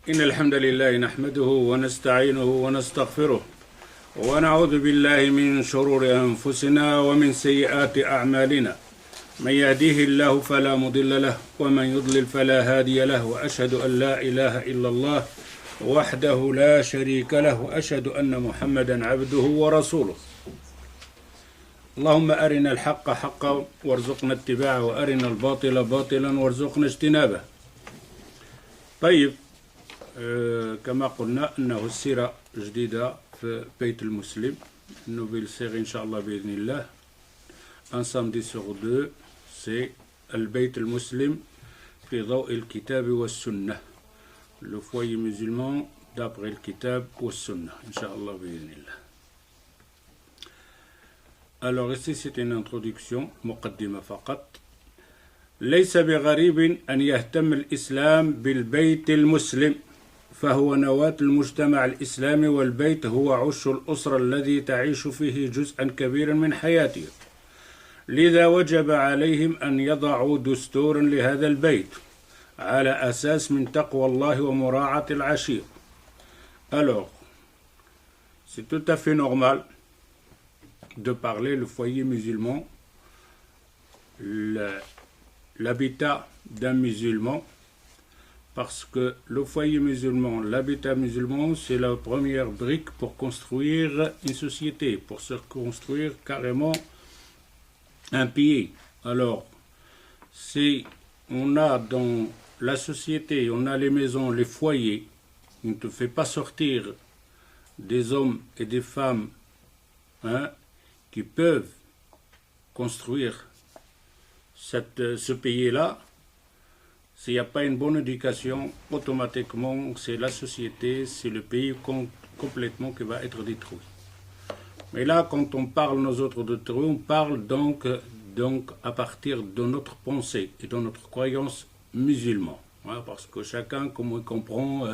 إن الحمد لله نحمده ونستعينه ونستغفره ونعوذ بالله من شرور أنفسنا ومن سيئات أعمالنا من يهديه الله فلا مضل له ومن يضلل فلا هادي له وأشهد أن لا إله إلا الله وحده لا شريك له وأشهد أن محمدا عبده ورسوله اللهم أرنا الحق حقا وارزقنا اتباعه وأرنا الباطل باطلا وارزقنا اجتنابه. طيب، كما قلنا أنه السيرة جديدة في بيت المسلم نوبل سيري إن شاء الله بإذن الله. Un samedi sur deux, c'est البيت المسلم في ضوء الكتاب والسنة, le foyer musulman d'après le kitab ou sunna, Inch'Allah بإذن الله. Alors ici c'est une introduction, مقدمة فقط. ليس بغريب أن يهتم الإسلام بالبيت المسلم فهو نواة المجتمع الإسلامي, والبيت هو عش الأسرة الذي تعيش فيه جزءا كبيرا من حياته. لذا وجب عليهم أن يضعوا دستورا لهذا البيت على أساس من تقوى الله ومراعاة العشير. Alors, c'est tout à fait normal de parler le foyer musulman, l'habitat d'un musulman, parce que le foyer musulman, l'habitat musulman, c'est la première brique pour construire une société, pour se construire carrément un pays. Alors, si on a dans la société, on a les maisons, les foyers, on ne te fait pas sortir des hommes et des femmes qui peuvent construire ce pays-là. S'il n'y a pas une bonne éducation, automatiquement, c'est la société, c'est le pays complètement qui va être détruit. Mais là, quand on parle, nous autres, de détruit, on parle donc à partir de notre pensée et de notre croyance musulmane. Parce que chacun, comme on comprend,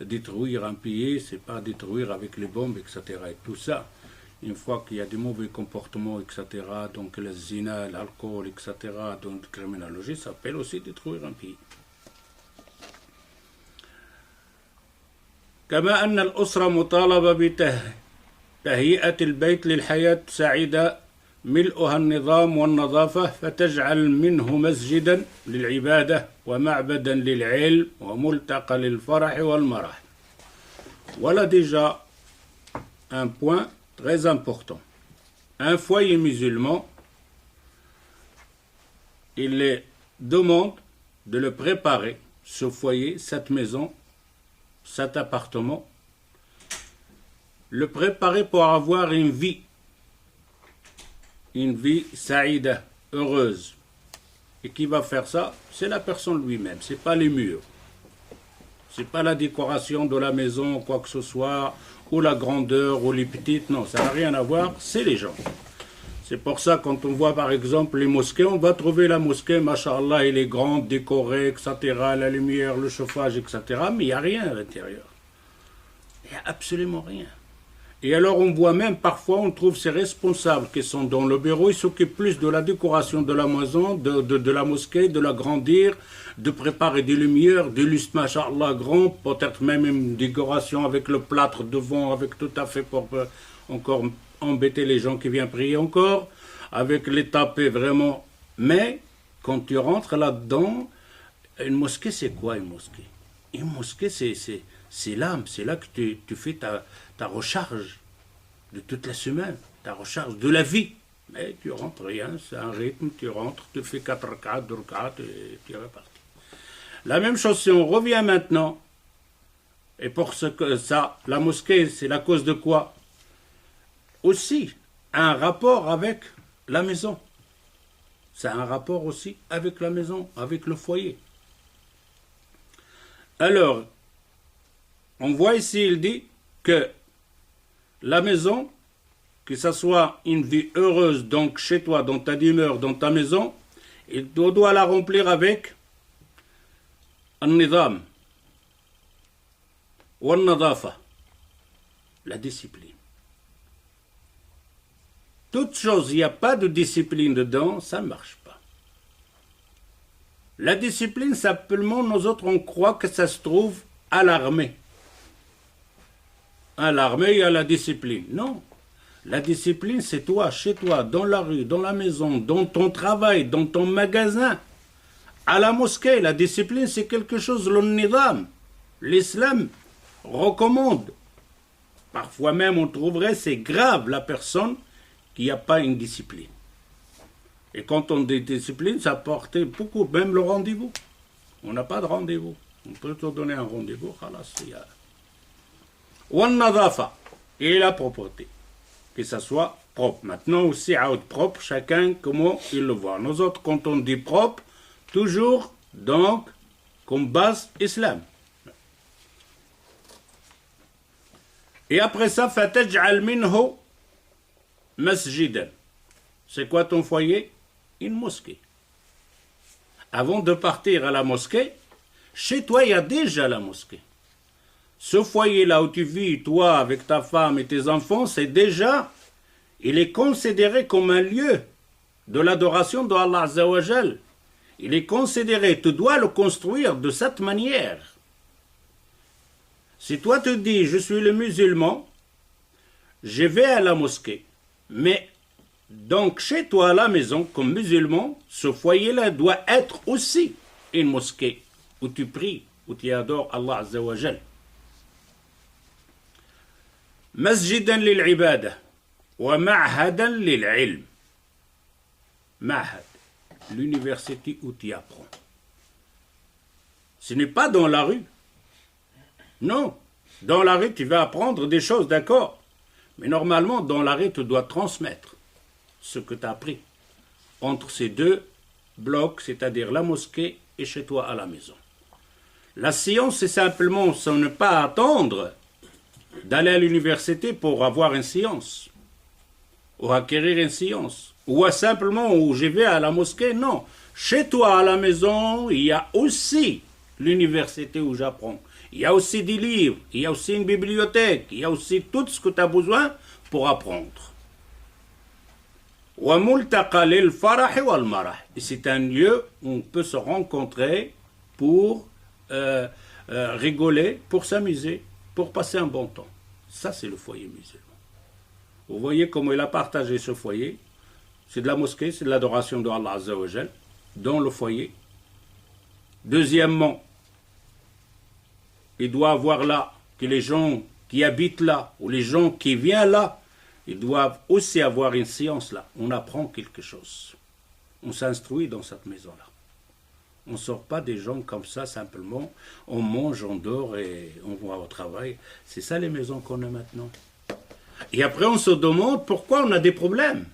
détruire un pays, c'est pas détruire avec les bombes, etc. Et tout ça. Une fois qu'il y a des mauvais comportements, etc., donc le zina, l'alcool, etc., donc la criminologie, ça s'appelle aussi détruire un pays. كما أن الأسرة مطالبة بتهيئة البيت للحياة سعيدة ملؤها النظام والنظافة, فتجعل منه مسجدا للعبادة ومعبدا للعلم وملتقى للفرح والمرح. Voilà déjà un point très important. Un foyer musulman, il les demande de le préparer, ce foyer, cette maison, cet appartement, le préparer pour avoir une vie saïda, heureuse. Et qui va faire ça? C'est la personne lui-même, c'est pas les murs. C'est pas la décoration de la maison, quoi que ce soit, ou la grandeur, ou les petites, non, ça n'a rien à voir, c'est les gens. C'est pour ça, quand on voit par exemple les mosquées, on va trouver la mosquée, machallah, elle est grande, décorée, etc., la lumière, le chauffage, etc., mais il n'y a rien à l'intérieur. Il n'y a absolument rien. Et alors on voit même, parfois, on trouve ces responsables qui sont dans le bureau, ils s'occupent plus de la décoration de la maison, de la mosquée, de l'agrandir, de préparer des lumières, des lustres, machallah, grands, peut-être même une décoration avec le plâtre devant, avec tout à fait pour encore embêter les gens qui viennent prier encore, avec les tapés vraiment. Mais, quand tu rentres là-dedans, une mosquée, c'est quoi une mosquée? Une mosquée, c'est l'âme, c'est là que tu fais ta recharge de toute la semaine, ta recharge de la vie. Mais tu rentres rien, c'est un rythme, tu rentres, tu fais 4 rak'at, 2 rak'at et tu es reparti. La même chose si on revient maintenant, et pour ce que ça, la mosquée, c'est la cause de quoi? Aussi, un rapport avec la maison. C'est un rapport aussi avec la maison, avec le foyer. Alors, on voit ici, il dit que la maison, que ce soit une vie heureuse, donc chez toi, dans ta demeure, dans ta maison, il doit la remplir avec النظام والنظافة, la discipline. Toute chose, il n'y a pas de discipline dedans, ça ne marche pas. La discipline, simplement, nous autres, on croit que ça se trouve à l'armée. À l'armée, il y a la discipline. Non. La discipline, c'est toi, chez toi, dans la rue, dans la maison, dans ton travail, dans ton magasin. À la mosquée, la discipline, c'est quelque chose, le nidam. L'islam recommande. Parfois même, on trouverait, c'est grave, la personne qui n'a pas une discipline. Et quand on dit discipline, ça porte beaucoup, même le rendez-vous. On n'a pas de rendez-vous. On peut te donner un rendez-vous, et la propreté. Que ça soit propre. Maintenant aussi, propre, chacun comment il le voit. Nous autres, quand on dit propre, toujours, donc, comme base, islam. Et après ça, fataj'al minhu masjidan. C'est quoi ton foyer? Une mosquée. Avant de partir à la mosquée, chez toi, il y a déjà la mosquée. Ce foyer-là où tu vis, toi, avec ta femme et tes enfants, c'est déjà, il est considéré comme un lieu de l'adoration de Allah Azza wa Jal. Il est considéré, tu dois le construire de cette manière. Si toi te dis, je suis le musulman, je vais à la mosquée, mais donc chez toi à la maison, comme musulman, ce foyer-là doit être aussi une mosquée où tu pries, où tu adores Allah Azza wa Jal. مسجدا للعبادة ومعهدا للعلم. Mahad, l'université où tu apprends. Ce n'est pas dans la rue. Non, dans la rue tu vas apprendre des choses, d'accord. Mais normalement, dans la rue tu dois transmettre ce que tu as appris entre ces deux blocs, c'est-à-dire la mosquée et chez toi à la maison. La science, c'est simplement ce ne pas attendre d'aller à l'université pour avoir une science, ou acquérir une science, ou simplement où je vais à la mosquée, non. Chez toi, à la maison, il y a aussi l'université où j'apprends. Il y a aussi des livres, il y a aussi une bibliothèque, il y a aussi tout ce que tu as besoin pour apprendre. Et c'est un lieu où on peut se rencontrer pour rigoler, pour s'amuser, pour passer un bon temps. Ça, c'est le foyer musulman. Vous voyez comment il a partagé ce foyer. C'est de la mosquée, c'est de l'adoration de Allah Azza wa Jal dans le foyer. Deuxièmement, il doit avoir là que les gens qui habitent là, ou les gens qui viennent là, ils doivent aussi avoir une science là. On apprend quelque chose. On s'instruit dans cette maison-là. On ne sort pas des gens comme ça, simplement, on mange, on dort et on va au travail. C'est ça les maisons qu'on a maintenant. Et après, on se demande pourquoi on a des problèmes.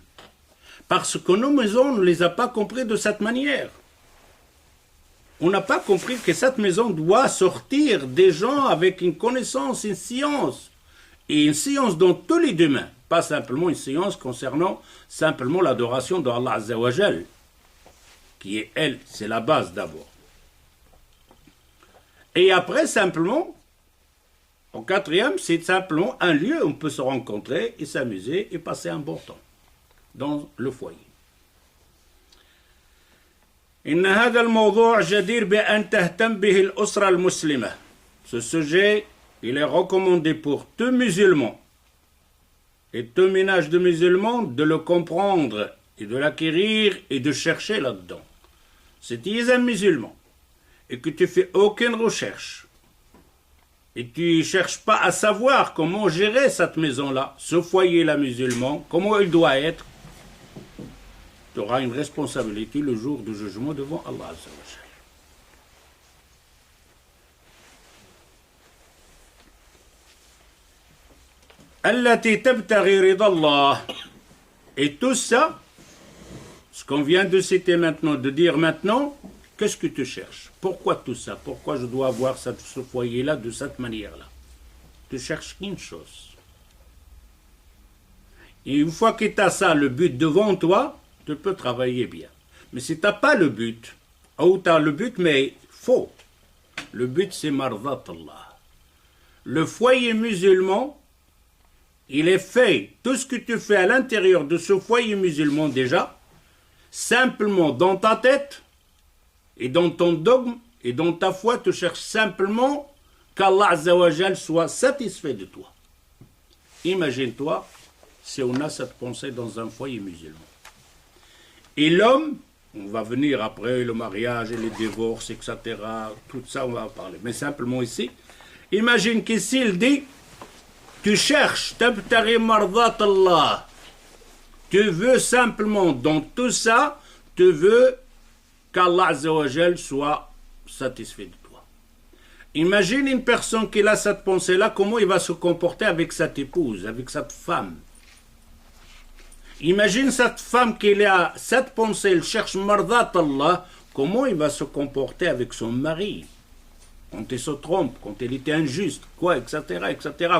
Parce que nos maisons, on ne les a pas compris de cette manière. On n'a pas compris que cette maison doit sortir des gens avec une connaissance, une science. Et une science dans tous les domaines. Pas simplement une science concernant simplement l'adoration de Allah Azza wa Jal. Qui est elle, c'est la base d'abord. Et après, simplement, en quatrième, c'est simplement un lieu où on peut se rencontrer et s'amuser et passer un bon temps dans le foyer. إن هذا الموضوع جدير بأن تهتم به الأسرة المسلمة. Ce sujet, il est recommandé pour tous musulmans et tout ménage de musulmans de le comprendre et de l'acquérir et de chercher là-dedans. Si tu es un musulman et que tu ne fais aucune recherche et tu ne cherches pas à savoir comment gérer cette maison-là, ce foyer-là musulman, comment il doit être, tu auras une responsabilité le jour du jugement devant Allah Azza wa Jal. Allati tabtaghi rida Allah. Et tout ça, ce qu'on vient de citer maintenant, de dire maintenant, qu'est-ce que tu cherches? Pourquoi tout ça? Pourquoi je dois avoir ce foyer-là de cette manière-là? Tu cherches qu'une chose. Et une fois que tu as ça, le but devant toi, tu peux travailler bien. Mais si tu n'as pas le but, ou tu as le but, mais faux. Le but, c'est mardat Allah. Le foyer musulman, il est fait, tout ce que tu fais à l'intérieur de ce foyer musulman déjà, simplement dans ta tête et dans ton dogme et dans ta foi, tu cherches simplement qu'Allah Azzawajal soit satisfait de toi. Imagine-toi si on a cette pensée dans un foyer musulman. Et l'homme, on va venir après le mariage et les divorces, etc. Tout ça, on va en parler. Mais simplement ici, imagine qu'ici, il dit, tu cherches, tabtari mardat Allah. Tu veux simplement, dans tout ça, tu veux qu'Allah Azzawajal soit satisfait de toi. Imagine une personne qui a cette pensée-là, comment il va se comporter avec cette épouse, avec cette femme. Imagine cette femme qui a cette pensée, elle cherche mardat Allah, comment il va se comporter avec son mari quand il se trompe, quand il était injuste, quoi, etc.,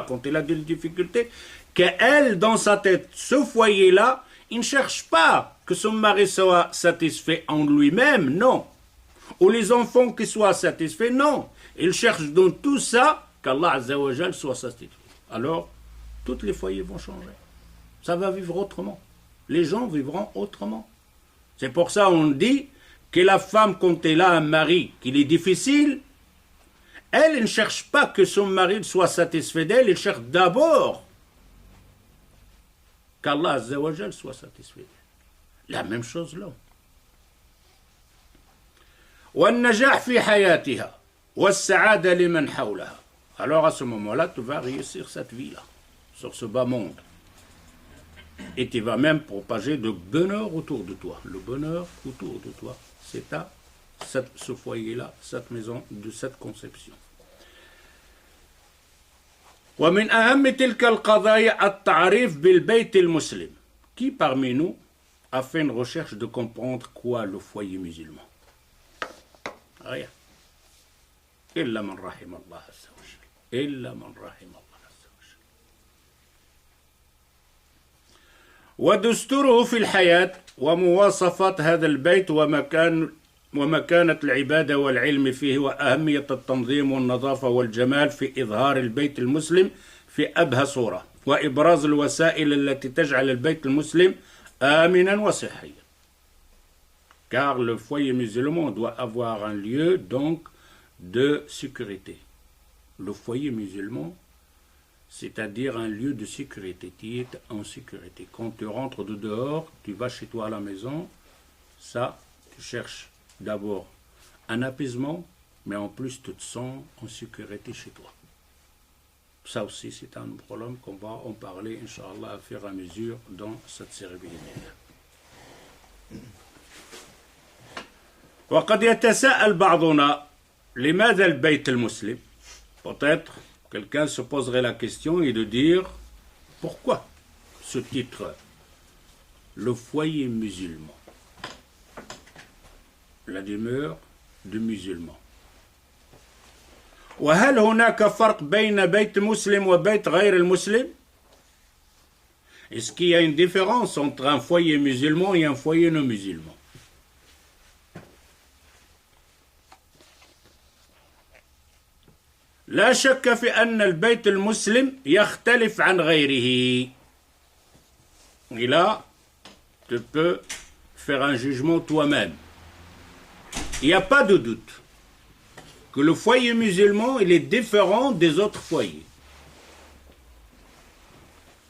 quand il a des difficultés, qu'elle, dans sa tête, ce foyer-là, il ne cherche pas que son mari soit satisfait en lui-même, non. Ou les enfants qui soient satisfaits, non. Il cherche dans tout ça qu'Allah Azzawajal soit satisfait. Alors, tous les foyers vont changer. Ça va vivre autrement. Les gens vivront autrement. C'est pour ça qu'on dit que la femme, quand elle a un mari qui est difficile, elle ne cherche pas que son mari soit satisfait d'elle, elle cherche d'abord qu'Allah Azzawajal soit satisfait d'elle. La même chose là. والنجاح في حياتها والسعادة لمن حولها. Alors à ce moment-là, tu vas réussir cette vie-là, sur ce bas monde. Et tu vas même propager le bonheur autour de toi. Le bonheur autour de toi, c'est ce foyer-là, cette maison, de cette conception. ومن أهم تلك القضايا التعريف بالبيت المسلم. Qui parmi nous a fait une recherche de comprendre quoi le foyer musulman? Rien. إلا من رحم الله عز وجل. إلا من رحم الله عز وجل. ودستوره في الحياة ومواصفات هذا البيت ومكانة العبادة والعلم فيه وأهمية التنظيم والنظافة والجمال في إظهار البيت المسلم في أبهى صورة وإبراز الوسائل التي تجعل البيت المسلم آمنا وصحيا. Car le foyer musulman doit avoir un lieu donc de sécurité. Le foyer musulman, c'est-à-dire un lieu de sécurité, qui est en sécurité. Quand tu rentres de dehors, tu vas chez toi à la maison, ça, tu cherches d'abord un apaisement, mais en plus tu te sens en sécurité chez toi. Ça aussi, c'est un problème qu'on va en parler, Inch'Allah, à fur et à mesure dans cette cérémonie. وقد يتساءل بعضنا لماذا البيت المسلم. Peut-être quelqu'un se poserait la question et de dire pourquoi ce titre, le foyer musulman, la demeure du musulman. وهل هناك فرق بين بيت مسلم وبيت غير المسلم. Est-ce qu'il y a une différence entre un foyer musulman et un foyer non musulman? لا شك في أن البيت المسلم يختلف عن غيره. Et là, tu peux faire un jugement toi-même. Il n'y a pas de doute que le foyer musulman, il est différent des autres foyers.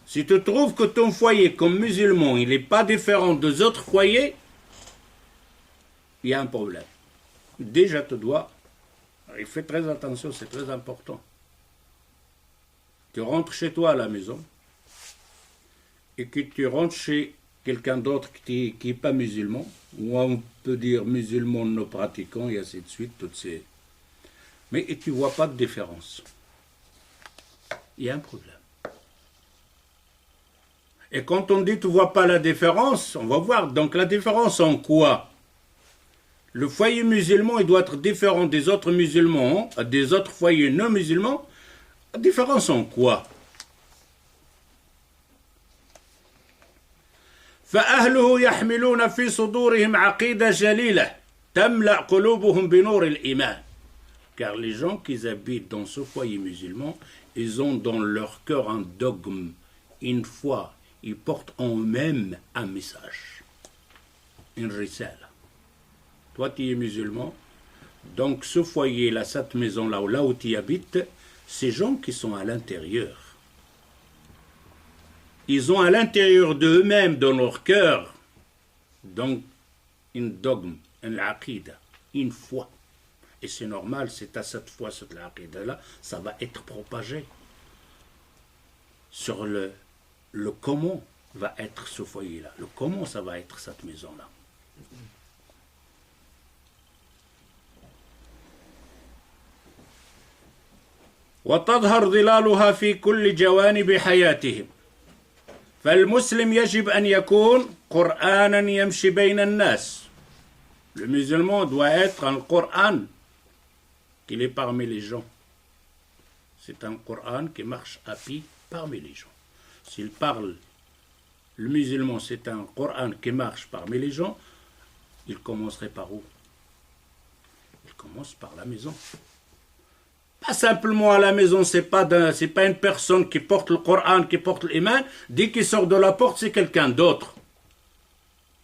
Si tu trouves que ton foyer comme musulman, il n'est pas différent des autres foyers, il y a un problème. Déjà, tu dois... Il fait très attention, c'est très important. Tu rentres chez toi à la maison et que tu rentres chez quelqu'un d'autre qui n'est pas musulman, ou on peut dire musulman non pratiquant, et ainsi de suite, toutes ces... Mais tu ne vois pas de différence. Il y a un problème. Et quand on dit tu ne vois pas la différence, on va voir. Donc la différence en quoi? Le foyer musulman, il doit être différent des autres musulmans, des autres foyers non musulmans. La différence en quoi? فأهله يحملون في صدورهم عقيدة جليلة تملأ قلوبهم بنور الإيمان. Car les gens qui habitent dans ce foyer musulman, ils ont dans leur cœur un dogme, une foi. Ils portent en eux-mêmes un message, une risale. Toi, tu es musulman, Donc ce foyer-là, cette maison-là, ou là où tu habites, ces gens qui sont à l'intérieur, ils ont à l'intérieur d'eux-mêmes, dans leur cœur, donc une dogme, une aqida, une foi. Et c'est normal, c'est à cette foi, cette aqida-là, ça va être propagé. Sur le comment va être ce foyer-là, le comment ça va être cette maison-là. وتظهر ظلالها في كل جوانب حياتهم فالمسلم يجب أن يكون قرآنا يمشي بين الناس. Le musulman doit être un Coran qui est parmi les gens. C'est un Coran qui marche à pied parmi les gens. S'il parle, le musulman, c'est un Coran qui marche parmi les gens, il commencerait par où? Il commence par la maison. Pas simplement à la maison, c'est pas une personne qui porte le Coran, qui porte l'iman, dès qu'il sort de la porte, c'est quelqu'un d'autre.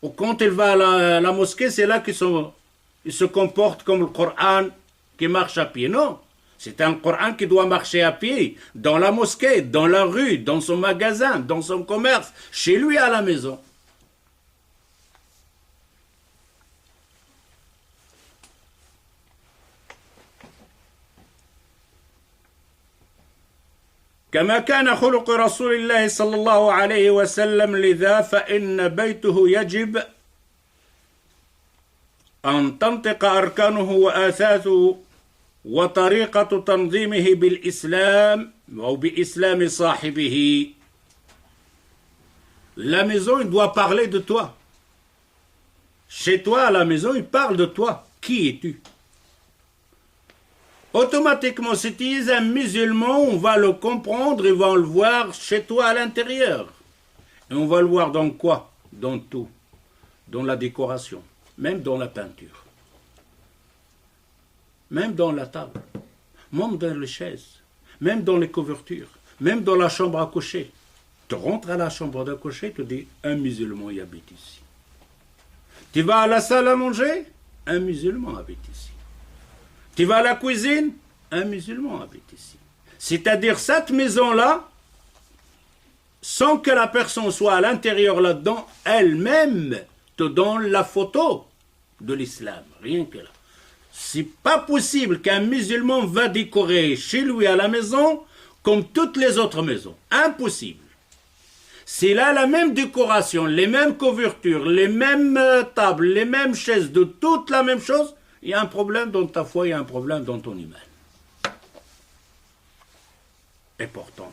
Ou quand il va à la mosquée, c'est là qu'il se comporte comme le Coran qui marche à pied. Non, c'est un Coran qui doit marcher à pied, dans la mosquée, dans la rue, dans son magasin, dans son commerce, chez lui à la maison. كما كان خلق رسول الله صلى الله عليه وسلم لذا فإن بيته يجب أن تنطق أركانه وآثاثه وطريقة تنظيمه بالإسلام أو بإسلام صاحبه. La maison, il doit parler de toi. Chez toi, à la maison, il parle de toi. Qui es-tu? Automatiquement, si tu es un musulman, on va le comprendre et on va le voir chez toi à l'intérieur. Et on va le voir dans quoi? Dans tout. Dans la décoration, même dans la peinture, même dans la table, même dans les chaises, même dans les couvertures, même dans la chambre à coucher. Tu rentres à la chambre à coucher, tu dis, un musulman y habite ici. Tu vas à la salle à manger, un musulman habite ici. Tu vas à la cuisine, un musulman habite ici. C'est-à-dire cette maison-là, sans que la personne soit à l'intérieur là-dedans, elle-même te donne la photo de l'islam, rien que là. C'est pas possible qu'un musulman va décorer chez lui à la maison comme toutes les autres maisons. Impossible. S'il a la même décoration, les mêmes couvertures, les mêmes tables, les mêmes chaises, de toute la même chose, il y a un problème dans ta foi, il y a un problème dans ton iman. Et pourtant,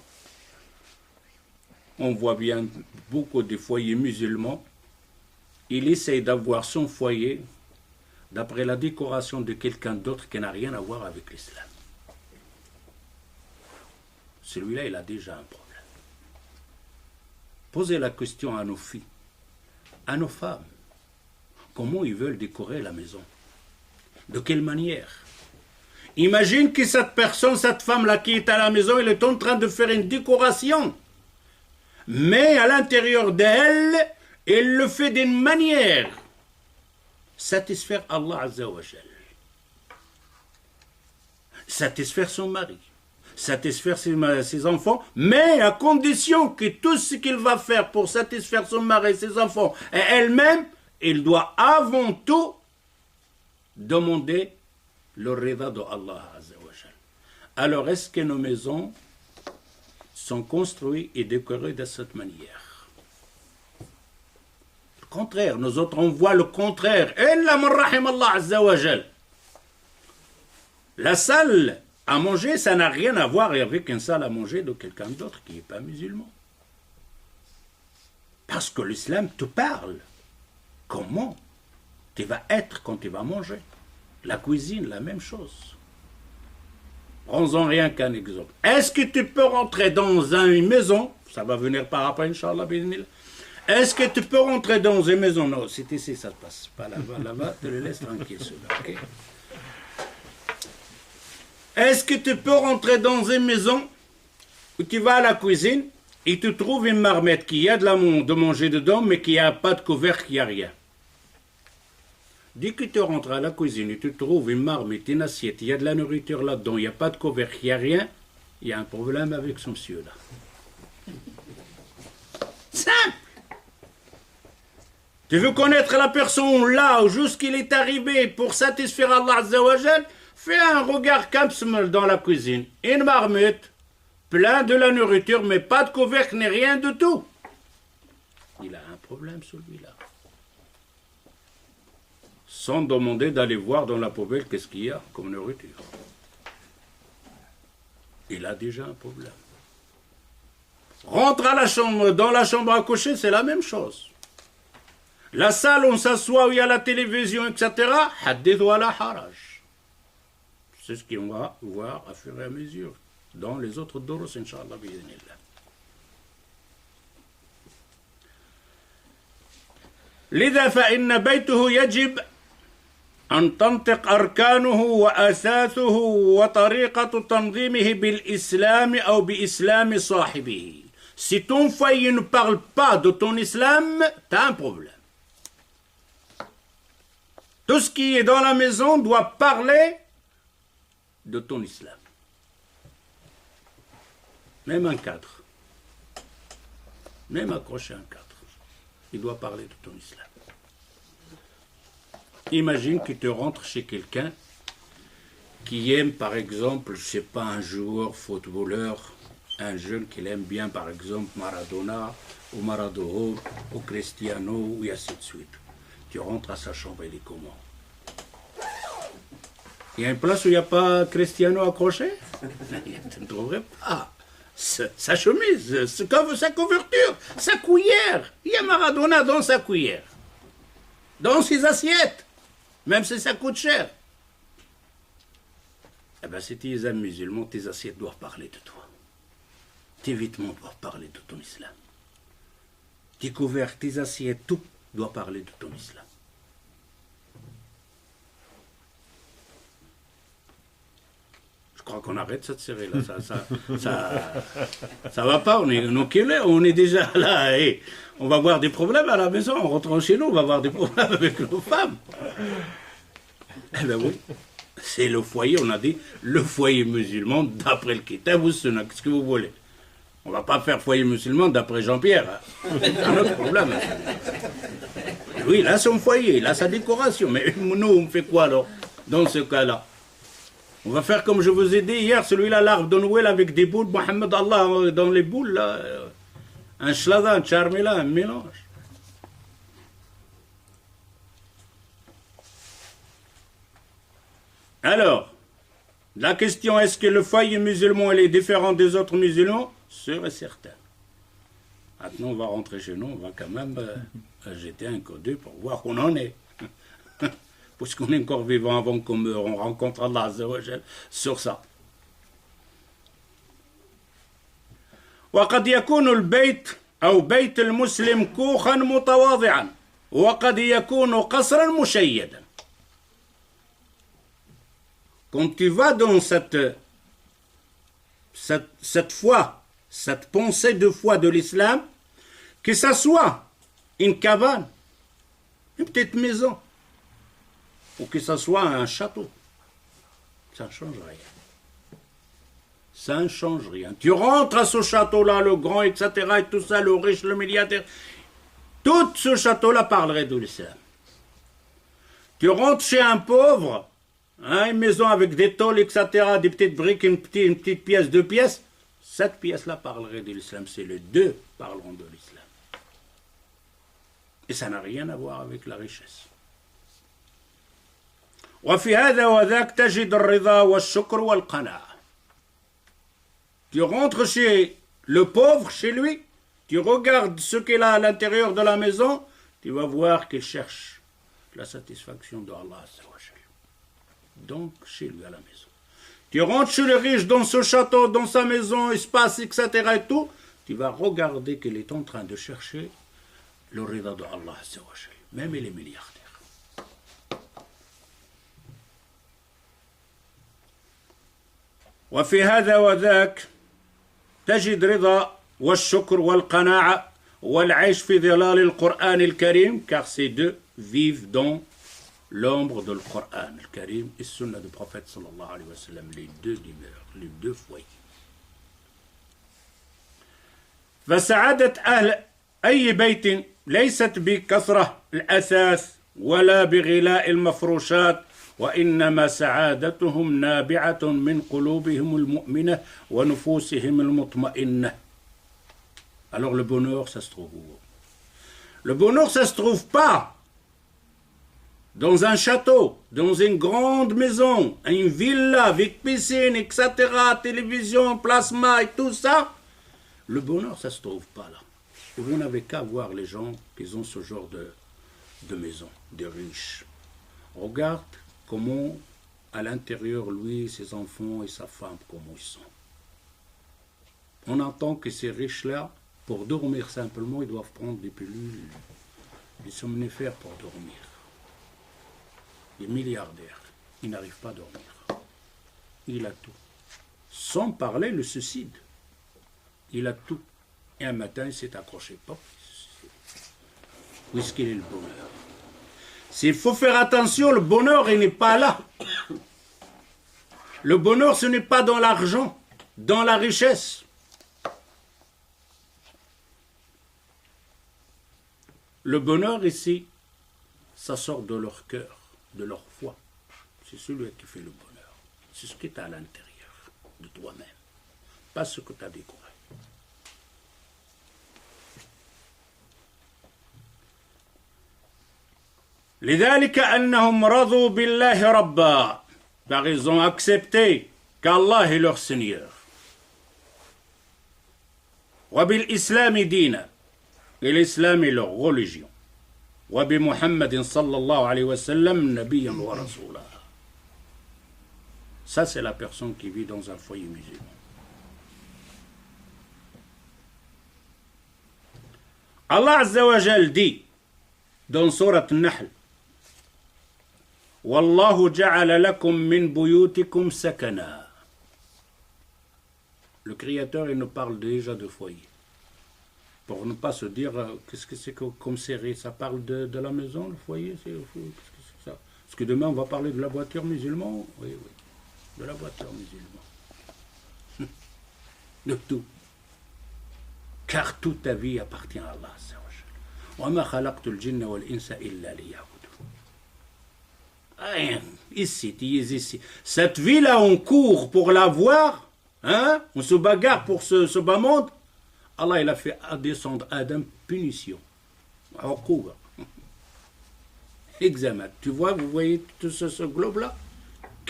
on voit bien beaucoup de foyers musulmans, il essaye d'avoir son foyer d'après la décoration de quelqu'un d'autre qui n'a rien à voir avec l'islam. Celui-là, il a déjà un problème. Posez la question à nos filles, à nos femmes, comment ils veulent décorer la maison? De quelle manière? Imagine que cette personne, cette femme-là qui est à la maison, elle est en train de faire une décoration. Mais à l'intérieur d'elle, elle le fait d'une manière satisfaire Allah Azza wa Jal. Satisfaire son mari. Satisfaire ses enfants. Mais à condition que tout ce qu'il va faire pour satisfaire son mari et ses enfants et elle-même, il doit avant tout demander le rida de Allah Azza wa Jal. Alors, est-ce que nos maisons sont construites et décorées de cette manière? Le contraire, nous autres, on voit le contraire. Illa man rahim Allah Azza wa Jal. La salle à manger, ça n'a rien à voir avec une salle à manger de quelqu'un d'autre qui n'est pas musulman. Parce que l'islam te parle. Comment tu vas être quand tu vas manger? La cuisine, la même chose. Prends-en rien qu'un exemple. Est-ce que tu peux rentrer dans une maison? Ça va venir par après, Inch'Allah. Est-ce que tu peux rentrer dans une maison? Non, c'est ici, ça ne passe pas là-bas. Là-bas, tu le laisses tranquille, celui-là. Okay? Est-ce que tu peux rentrer dans une maison où tu vas à la cuisine et tu trouves une marmite qui a de manger dedans, mais qui n'a pas de couvercle, qui n'a rien? Dès que tu rentres à la cuisine et tu trouves une marmite, une assiette, il y a de la nourriture là-dedans, il n'y a pas de couvercle, il n'y a rien, il y a un problème avec ce monsieur-là. Simple. Tu veux connaître la personne là, jusqu'il est arrivé pour satisfaire Allah Azza wa Jal, fais un regard kamsmel dans la cuisine. Une marmite, plein de la nourriture, mais pas de couvercle ni rien du tout. Il a un problème celui-là. Sans demander d'aller voir dans la poubelle qu'est-ce qu'il y a comme nourriture. Il a déjà un problème. Rentre à la chambre, dans la chambre à coucher, c'est la même chose. La salle où on s'assoit, où il y a la télévision, etc., hadith wa la haraj. C'est ce qu'on va voir à fur et à mesure dans les autres doros, Inch'Allah, bi'idhnillah. لذا فإن بيته يجب أن تنطق أركانه وأساسه وطريقة تنظيمه بالإسلام أو بإسلام صاحبه. Si ton foyer ne parle pas de ton islam, t'as un problème. Tout ce qui est dans la maison doit parler de ton islam. Même un cadre. Même accrocher un cadre. Il doit parler de ton islam. Imagine que tu rentres chez quelqu'un qui aime, par exemple, je ne sais pas, un joueur, footballeur, un jeune qu'il aime bien, par exemple, Maradona, ou Maradona, ou Cristiano, ou ainsi de suite. Tu rentres à sa chambre, il est comment? Il y a une place où il n'y a pas Cristiano accroché? Tu ne trouverais pas. Sa chemise, sa couverture, sa cuillère. Il y a Maradona dans sa cuillère. Dans ses assiettes. Même si ça coûte cher. Eh bien, si tu es un musulman, tes assiettes doivent parler de toi. Tes vêtements doivent parler de ton islam. Tes couverts, tes assiettes, tout doit parler de ton islam. Je crois qu'on arrête cette série là. Ça va pas, on est déjà là et on va avoir des problèmes à la maison. En rentrant chez nous, on va avoir des problèmes avec nos femmes. Eh bien oui, c'est le foyer, on a dit, le foyer musulman d'après le Kitab ou Sunna. Qu'est-ce que vous voulez? On va pas faire foyer musulman d'après Jean-Pierre. Hein. C'est un autre problème. Oui, là son foyer, là sa décoration. Mais nous, on fait quoi alors dans ce cas-là? On va faire comme je vous ai dit hier, celui-là, l'arbre de Noël avec des boules, Mohamed Allah, dans les boules, là, un shlada, un charmila, un mélange. Alors, la question, est-ce que le foyer musulman il est différent des autres musulmans? Sûr et certain. Maintenant, on va rentrer chez nous, on va quand même jeter un coup d'œil pour voir où on en est. Puisqu'on est encore vivant avant qu'on meure, on rencontre Allah Azza wa Jal sur ça. وقد يكون البيت أو بيت المسلم كوخا متواضعا وقد يكون قصرا مشيدا. Quand tu vas dans cette foi, cette pensée de foi de l'islam, que ça soit une cabane, une petite maison, ou que ça soit un château, ça ne change rien. Ça ne change rien. Tu rentres à ce château-là, le grand, etc., et tout ça, le riche, le milliardaire, tout ce château-là parlerait de l'islam. Tu rentres chez un pauvre, hein, une maison avec des tôles, etc., des petites briques, une petite pièce, deux pièces, cette pièce-là parlerait de l'islam. C'est les deux parleront de l'islam. Et ça n'a rien à voir avec la richesse. وفي هذا وذاك تجد الرضا والشكر والقناعة. Tu rentres chez le pauvre, chez lui, tu regardes ce qu'il a à l'intérieur de la maison, tu vas voir qu'il cherche la satisfaction de Allah. Donc, chez lui à la maison. Tu rentres chez le riche dans ce château, dans sa maison, espace, etc. et tout, tu vas regarder qu'il est en train de chercher le rida de Allah. Même les milliardaires. وفي هذا وذاك تجد رضا والشكر والقناعة والعيش في ظلال القرآن الكريم car ces deux vivent dans l'ombre de Coran, le Karim, et Sunna du prophète sallallahu alayhi wa sallam, les deux demeures, les deux foyers. فسعادة أهل أي بيت ليست بكثرة الأثاث ولا بغلاء المفروشات وإنما سعادتهم نابعة من قلوبهم المؤمنة ونفوسهم المطمئنة. Alors le bonheur, ça se trouve où? Le bonheur, ça se trouve pas dans un château, dans une grande maison, une villa avec piscine, etc., télévision, plasma et tout ça. Le bonheur, ça se trouve pas là. Et vous n'avez qu'à voir les gens qui ont ce genre de maison, des riches. Regarde comment, à l'intérieur, lui, ses enfants et sa femme, comment ils sont. On entend que ces riches-là, pour dormir simplement, ils doivent prendre des pilules, des somnifères pour dormir. Les milliardaires, ils n'arrivent pas à dormir. Il a tout. Sans parler le suicide. Il a tout. Et un matin, il s'est accroché. Où est-ce qu'il est le bonheur? S'il faut faire attention, le bonheur, il n'est pas là. Le bonheur, ce n'est pas dans l'argent, dans la richesse. Le bonheur ici, ça sort de leur cœur, de leur foi. C'est celui qui fait le bonheur. C'est ce qui est à l'intérieur de toi-même, pas ce que tu as découvert. لذلك أنهم رضوا بالله ربا, car ils ont accepté qu'Allah est leur Seigneur. وبالإسلام دينا, et l'islam est leur religion. وبمحمد صلى الله عليه وسلم نبيا ورسولا. Ça c'est la personne qui vit dans un foyer musulman. Allah Azza wa Jal dit dans sourate An-Nahl, Wallahu ja'ala lakum min buyutikum sakana. Le Créateur, il nous parle déjà de foyer. Pour ne pas se dire, qu'est-ce que c'est comme série? Ça parle de la maison, le foyer, qu'est-ce que c'est ça? Parce que demain, on va parler de la voiture musulmane. Oui, oui, de la voiture musulmane. De tout. Car toute ta vie appartient à Allah. Wa ma khalaqtu al-jinna wal-insa illa liya'budun. Ici. Cette vie-là, on court pour l'avoir, hein? On se bagarre pour ce bas monde. Allah, il a fait descendre Adam punition. Examen. Tu vois, vous voyez tout ce globe-là,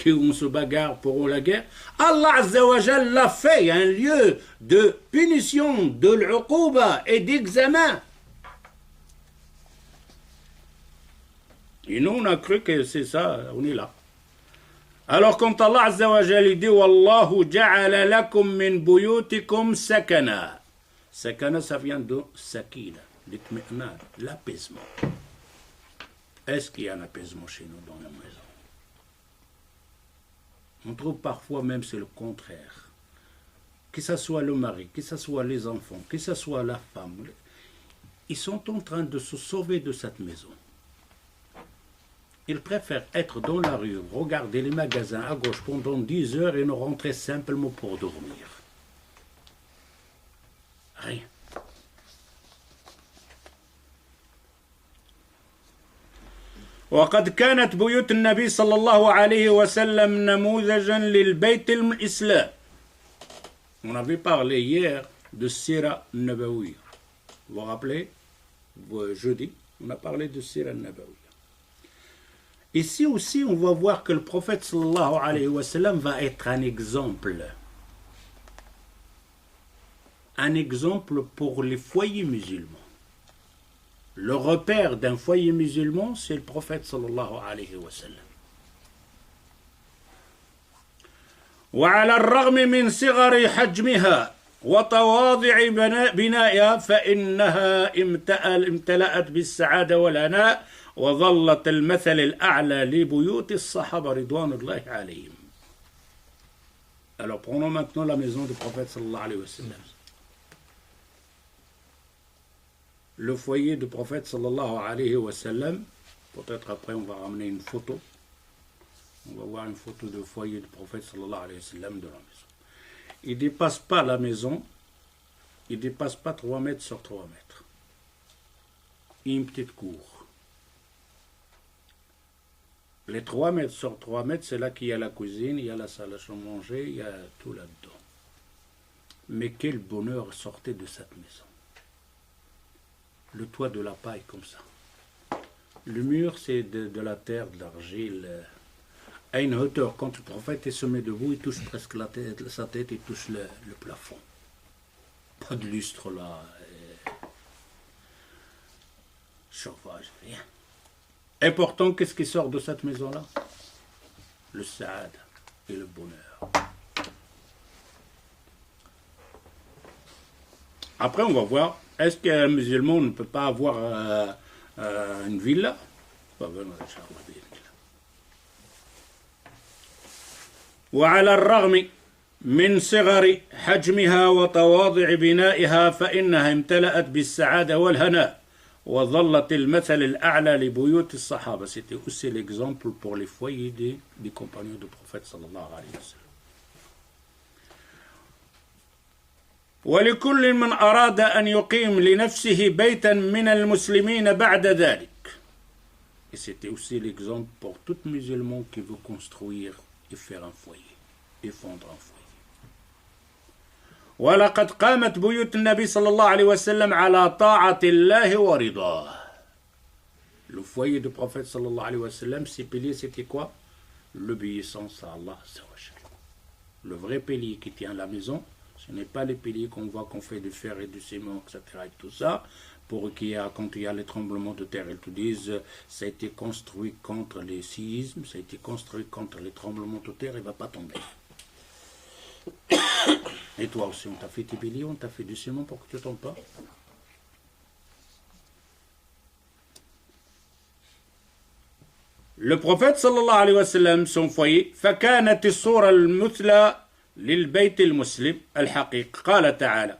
qu'on se bagarre pour la guerre. Allah Azza wa Jal l'a fait un lieu de punition, de l'uquba et d'examen. Et nous, on a cru que c'est ça, on est là. Alors, quand Allah Azza wa Jal dit Wallahu ja'ala lakum min buyutikum sakana. Sakana, ça vient de sakina, l'itmi'nan, l'apaisement. Est-ce qu'il y a un apaisement chez nous dans la maison? On trouve parfois même c'est le contraire. Que ce soit le mari, que ce soit les enfants, que ce soit la femme, ils sont en train de se sauver de cette maison. Ils préfèrent être dans la rue, regarder les magasins à gauche pendant 10 heures et ne rentrer simplement pour dormir. Rien. وقد كانت بيوت النبي صلى الله عليه وسلم نموذجا للبيت الإسلام. On avait parlé hier de Sira Nabawiya. Vous vous rappelez? Jeudi, on a parlé de Sira Nabawiya. Ici aussi, on va voir que le prophète sallallahu alayhi wa sallam va être un exemple. Un exemple pour les foyers musulmans. Le repère d'un foyer musulman, c'est le prophète sallallahu alayhi wa sallam. وعلى الرغم من صغر حجمها وتواضع بنائها فإنها امتلأت بالسعادة والهناء وظلت المثل الأعلى لبيوت الصحابة رضوان الله عليهم. Alors prenons maintenant la maison du prophète sallallahu alayhi wa sallam. Le foyer du prophète sallallahu alayhi wa sallam, Peut-être après on va ramener une photo. On va voir une photo de foyer du prophète sallallahu alayhi wa sallam de la maison. Il ne dépasse pas la maison, il ne dépasse pas 3 mètres sur 3 mètres. Une petite cour. Les 3 mètres sur 3 mètres, c'est là qu'il y a la cuisine, il y a la salle à manger, il y a tout là-dedans. Mais quel bonheur sortait de cette maison. Le toit de la paille comme ça. Le mur, c'est de la terre, de l'argile. À une hauteur, quand le prophète se met debout, il touche presque sa tête, il touche le plafond. Pas de lustre là. Chauffage, rien. Important, qu'est-ce qui sort de cette maison-là? Le saad et le bonheur. Après, on va voir, est-ce qu'un musulman ne peut pas avoir une villa? وعلى الرغم من صغر حجمها وتواضع بنائها فإنها امتلأت بالسعادة والهناء وظلت المثل الأعلى لبيوت الصحابة. C'était aussi l'exemple pour les foyers des compagnons du prophète sallallahu alayhi wa sallam. ولكل من أراد أن يقيم لنفسه بيتا من المسلمين بعد ذلك. Et c'était aussi l'exemple pour tout musulman qui veut construire et faire un foyer, et fondre un foyer. ولقد قامت بيوت النبي صلى الله عليه وسلم على طاعة الله ورضاه. Le foyer du prophète sallallahu alayhi wa sallam, ses piliers c'était quoi? L'obéissance à Allah. Le vrai pilier qui tient la maison, ce n'est pas les piliers qu'on voit qu'on fait du fer et du ciment, etc. et tout ça, pour quand il y a les tremblements de terre, ils te disent ça a été construit contre les séismes, ça a été construit contre les tremblements de terre, il ne va pas tomber. Et toi aussi, on t'a fait tes piliers, on t'a fait du ciment pour que tu ne tombes pas. Le prophète sallallahu alayhi wa sallam, son foyer, فكانت الصورة المثلى للبيت المسلم الحقيقي. قال تعالى: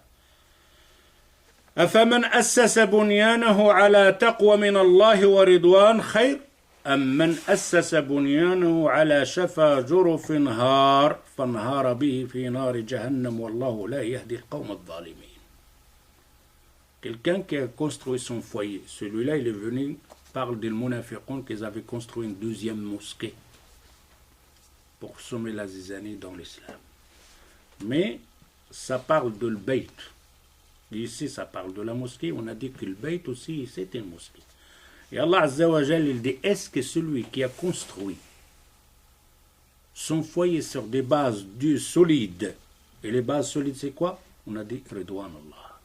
أفمن أسس بنيانه على تقوى من الله ورضوان خير أم من أسس بنيانه على شفا جرف هار فانهار به في نار جهنم والله لا يهدي القوم الظالمين. Quelqu'un qui a construit son foyer, celui-là il est venu, parle des munafiqun qu'ils avaient construit une deuxième mosquée pour semer la zizanie dans l'islam. Mais ça parle de l'bayt. Ici, ça parle de la mosquée. On a dit que le bayt aussi, c'est une mosquée. Et Allah Azza wa Jal, il dit, est-ce que celui qui a construit son foyer sur des bases solides, et les bases solides, c'est quoi? On a dit, Ridwan Allah.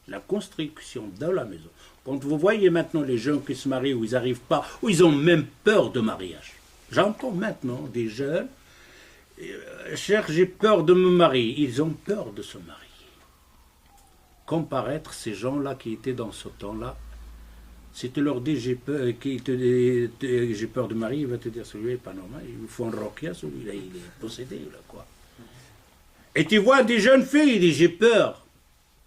La construction de la maison. Quand vous voyez maintenant les jeunes qui se marient, où ils n'arrivent pas, où ils ont même peur de mariage. J'entends maintenant des jeunes, cher, j'ai peur de me marier. Ils ont peur de se marier. Comparaître ces gens-là qui étaient dans ce temps-là, si tu leur dis j'ai peur de marier, il va te dire celui-là n'est pas normal, il faut un roquia, celui-là il est possédé, là, quoi. Et tu vois des jeunes filles, ils disent j'ai peur.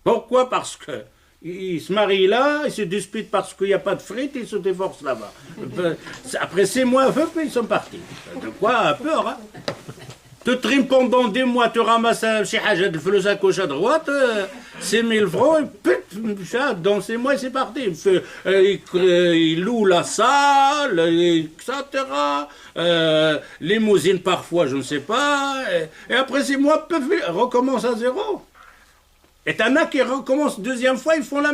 Pourquoi? Parce que ils se marient là, ils se disputent parce qu'il n'y a pas de frites, ils se divorcent là-bas. Après 6 mois, ils sont partis. De quoi peur, hein? Tu trimes pendant 2 mois, tu ramasses un chihajat de flous à gauche à droite, 6 000 francs, et dans 6 mois, c'est parti. Il loue la salle, etc. Limousine parfois, je ne sais pas. Et après 6 mois, recommence à zéro. Et t'en as qui recommencent 2e fois, ils font la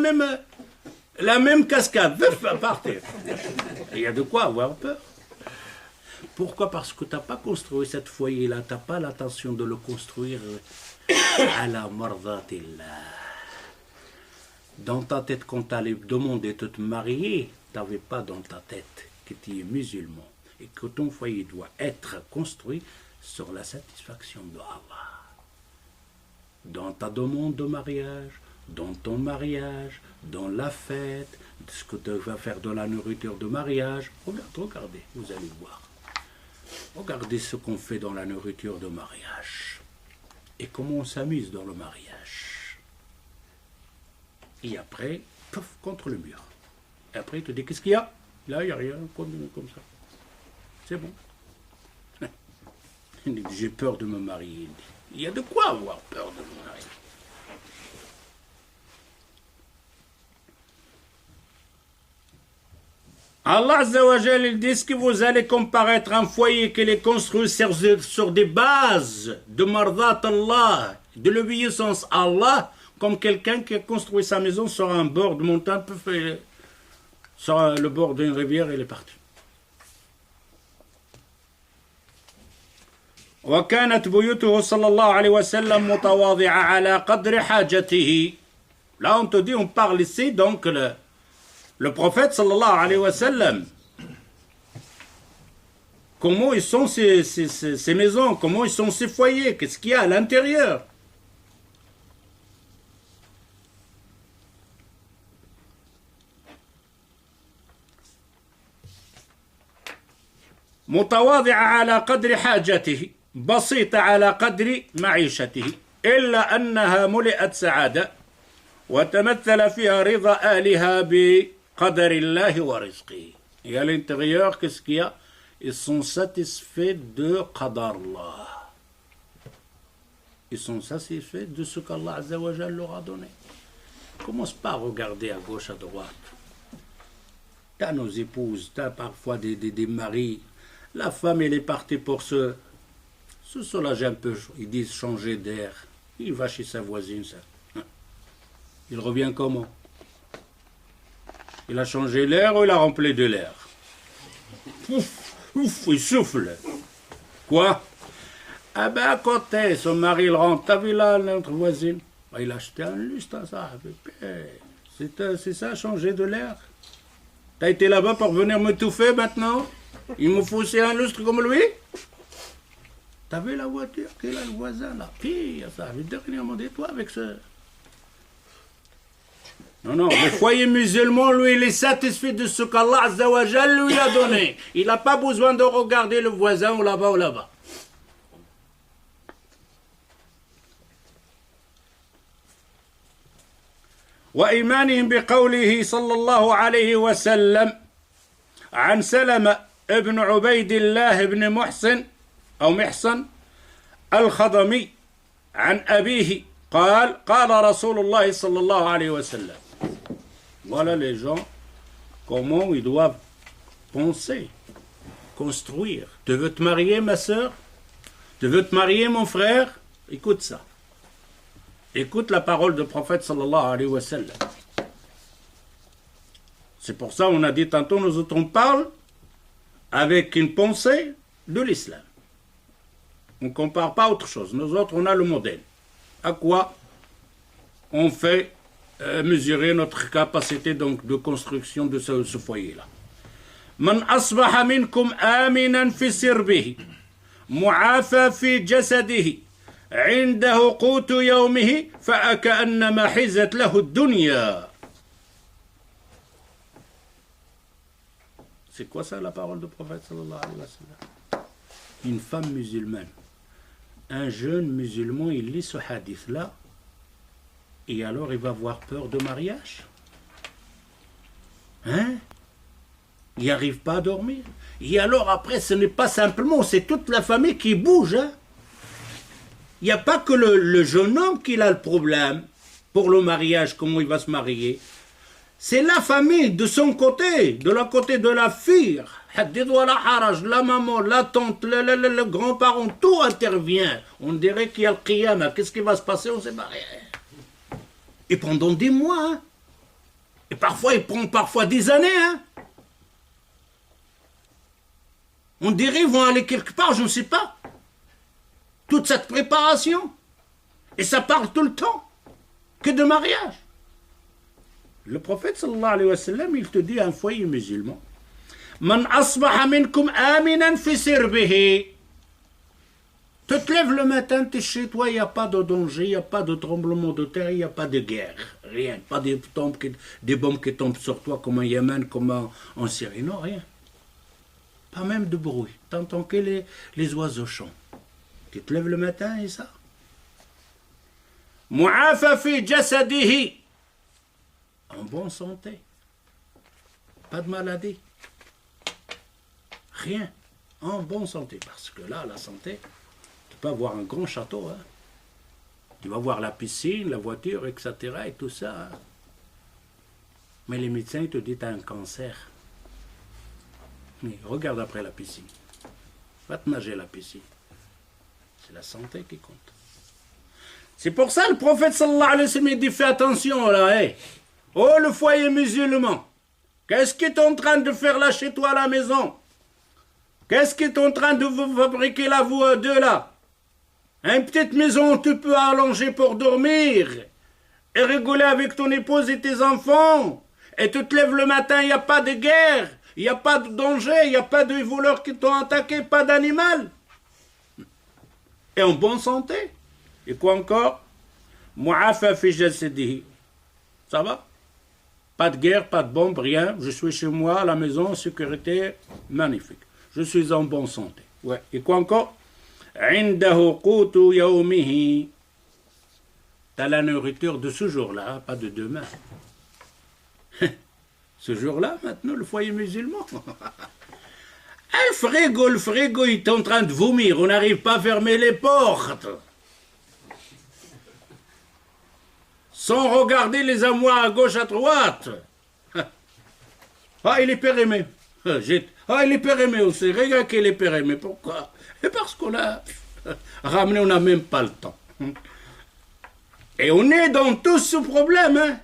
même cascade. À partir. Il y a de quoi avoir peur. Pourquoi? Parce que tu n'as pas construit cette foyer-là, tu n'as pas l'intention de le construire à la mardatillah. Dans ta tête, quand tu allais demander de te marier, tu n'avais pas dans ta tête que tu es musulman et que ton foyer doit être construit sur la satisfaction de Allah. Dans ta demande de mariage, dans ton mariage, dans la fête, ce que tu vas faire de la nourriture de mariage, regardez, vous allez voir. Regardez ce qu'on fait dans la nourriture de mariage et comment on s'amuse dans le mariage. Et après, pouf, contre le mur. Et après, il te dit, qu'est-ce qu'il y a? Là, il n'y a rien, continue comme ça. C'est bon. Il dit, j'ai peur de me marier. Il y a de quoi avoir peur de me marier. Allah Azza wa Jal, il dit que vous allez comparaître un foyer qui est construit sur des bases de mardat Allah, de l'obéissance à Allah, comme quelqu'un qui a construit sa maison sur un bord de montagne, sur le bord d'une rivière, et il est parti. وكانت بيوته صلى الله عليه وسلم متواضعة على قدر حاجته. Là on te dit, on parle ici donc le prophète sallallahu alayhi wa sallam, comment ils sont ces maisons, comment ils sont ces foyers, qu'est-ce qu'il y a à l'intérieur. متواضع على قدر حاجته بسيط على قدر معيشته إلا أنها ملئت سعادة وتمثل فيها رضا أهلها بقدر الله ورزقه. Et à l'intérieur, qu'est-ce qu'il y a? Ils sont satisfaits de qadar Allah. Ils sont satisfaits de ce qu'Allah Azza wa Jal leur a donné. Commence pas à regarder à gauche, à droite. T'as nos épouses, t'as parfois des maris. La femme, elle est partie pour se soulager un peu. Ils disent changer d'air. Il va chez sa voisine, ça. Il revient comment? Il a changé l'air ou il a rempli de l'air? Ouf, ouf, il souffle. Quoi? Ah ben, quand son mari il rentre, t'as vu là, notre voisine? Il a acheté un lustre, ça. C'est ça, changer de l'air? T'as été là-bas pour venir me touffer maintenant? Il me faut aussi un lustre comme lui? T'as vu la voiture qu'il a le voisin là? Pire, ça veut dire dernièrement de toi avec ce... Non, le foyer musulman, lui, il est satisfait de ce qu'Allah Azza wa Jal lui a donné. Il n'a pas besoin de regarder le voisin ou là-bas ou là-bas. وإيمانهم بقوله صلى الله عليه وسلم عن سلمة ابن عبيد الله بن محسن أو محصن الخضمي عن أبيه قال رسول الله صلى الله عليه وسلم. Voilà les gens, comment ils doivent penser, construire. Tu veux te marier, ma soeur? Tu veux te marier, mon frère? Écoute ça. Écoute la parole du prophète sallallahu alayhi wa sallam. C'est pour ça qu'on a dit tantôt, nous autres on parle avec une pensée de l'islam. On ne compare pas autre chose. Nous autres on a le modèle. À quoi on fait mesurer notre capacité donc de construction de ce foyer-là. Man asbaha minkum aminan fi sirbihi mu'afa fi jasadihi عنده قوت يومه فأكأنما حزت له الدنيا. C'est quoi ça la parole du prophète sallallahu alayhi wa sallam? Une femme musulmane, un jeune musulman, il lit ce hadith-là et alors il va avoir peur de mariage? Hein? Il n'arrive pas à dormir. Et alors après, ce n'est pas simplement, c'est toute la famille qui bouge, hein? Il n'y a pas que le jeune homme qui a le problème pour le mariage, comment il va se marier. C'est la famille de son côté, de la côté de la fille. La maman, la tante, le grand-parent, tout intervient. On dirait qu'il y a le qiyam. Qu'est-ce qui va se passer? On ne sait pas rien. Et pendant des mois. Hein. Et parfois, il prend parfois des années. Hein. On dirait qu'ils vont aller quelque part, je ne sais pas. Toute cette préparation. Et ça parle tout le temps que de mariage. Le prophète sallallahu alayhi wa sallam, il te dit à un foyer musulman, Man asbaha minkum aminan fi sirbihi. Tu te lèves le matin, tu es chez toi, il n'y a pas de danger, il n'y a pas de tremblement de terre, il n'y a pas de guerre. Rien. Pas des bombes qui tombent sur toi comme en Yémen, comme en Syrie. Non, rien. Pas même de bruit. Tu entends que les oiseaux chantent. Tu te lèves le matin et ça. Mu'afa fi jasadihi. En bonne santé. Pas de maladie. Rien. En bonne santé. Parce que là, la santé, tu peux avoir un grand château. Hein. Tu vas voir la piscine, la voiture, etc. et tout ça. Hein. Mais les médecins ils te disent tu as un cancer. Mais regarde après la piscine. Va te nager à la piscine. C'est la santé qui compte. C'est pour ça le prophète sallallahu alayhi wa sallam dit fais attention là. Hey. Oh le foyer musulman. Qu'est-ce qui est en train de faire là chez toi à la maison? Qu'est-ce qui est en train de vous fabriquer là vous deux là? Une petite maison où tu peux allonger pour dormir et rigoler avec ton épouse et tes enfants. Et tu te lèves le matin, il n'y a pas de guerre, il n'y a pas de danger, il n'y a pas de voleurs qui t'ont attaqué, pas d'animal. Et en bonne santé. Et quoi encore? Mu'afa fi jasadihi. Ça va? Pas de guerre, pas de bombe, rien. Je suis chez moi, à la maison, sécurité, magnifique. Je suis en bonne santé. Ouais. Et quoi encore? Indahu qutu yawmihi. T'as la nourriture de ce jour-là, pas de demain. Ce jour-là, maintenant, le foyer musulman. Le frigo, il est en train de vomir. On n'arrive pas à fermer les portes. Sans regarder les armoires à gauche, à droite. Ah, il est périmé. Ah, il est périmé aussi. Regarde qu'il est périmé. Pourquoi? Et parce qu'on a ramené, on n'a même pas le temps. Et on est dans tout ce problème. Hein?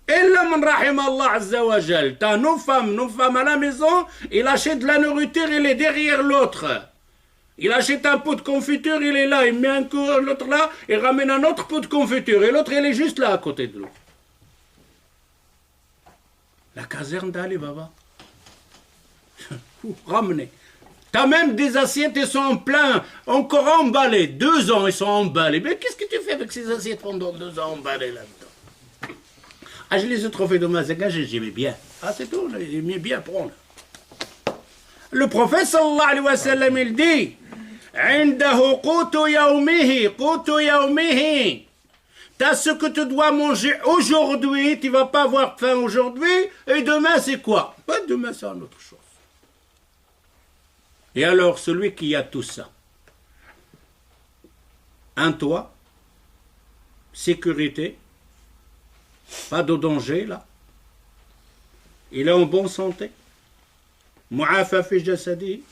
Illa man rahim Allah azza wa jal. T'as nos femmes à la maison, il achète de la nourriture, il est derrière l'autre. Il achète un pot de confiture, il est là, il met un coup l'autre là, il ramène un autre pot de confiture, et l'autre il est juste là à côté de l'autre. La caserne d'Ali Baba. Ramenez. T'as même des assiettes, ils sont en plein, encore emballées. 2 ans, ils sont emballés. Mais qu'est-ce que tu fais avec ces assiettes pendant 2 ans emballées là-dedans? Ah, je les ai trouvées de Mazaga, j'aimais bien. Ah, c'est tout, j'aimais bien prendre. Le prophète sallallahu alayhi wa sallam, il dit Indahu qutu yawmihi. T'as ce que tu dois manger aujourd'hui, tu vas pas avoir faim aujourd'hui, et demain c'est quoi? Demain c'est une autre chose. Et alors, celui qui a tout ça, un toit, sécurité, pas de danger là, il est en bonne santé, mu'afa fi jasadi,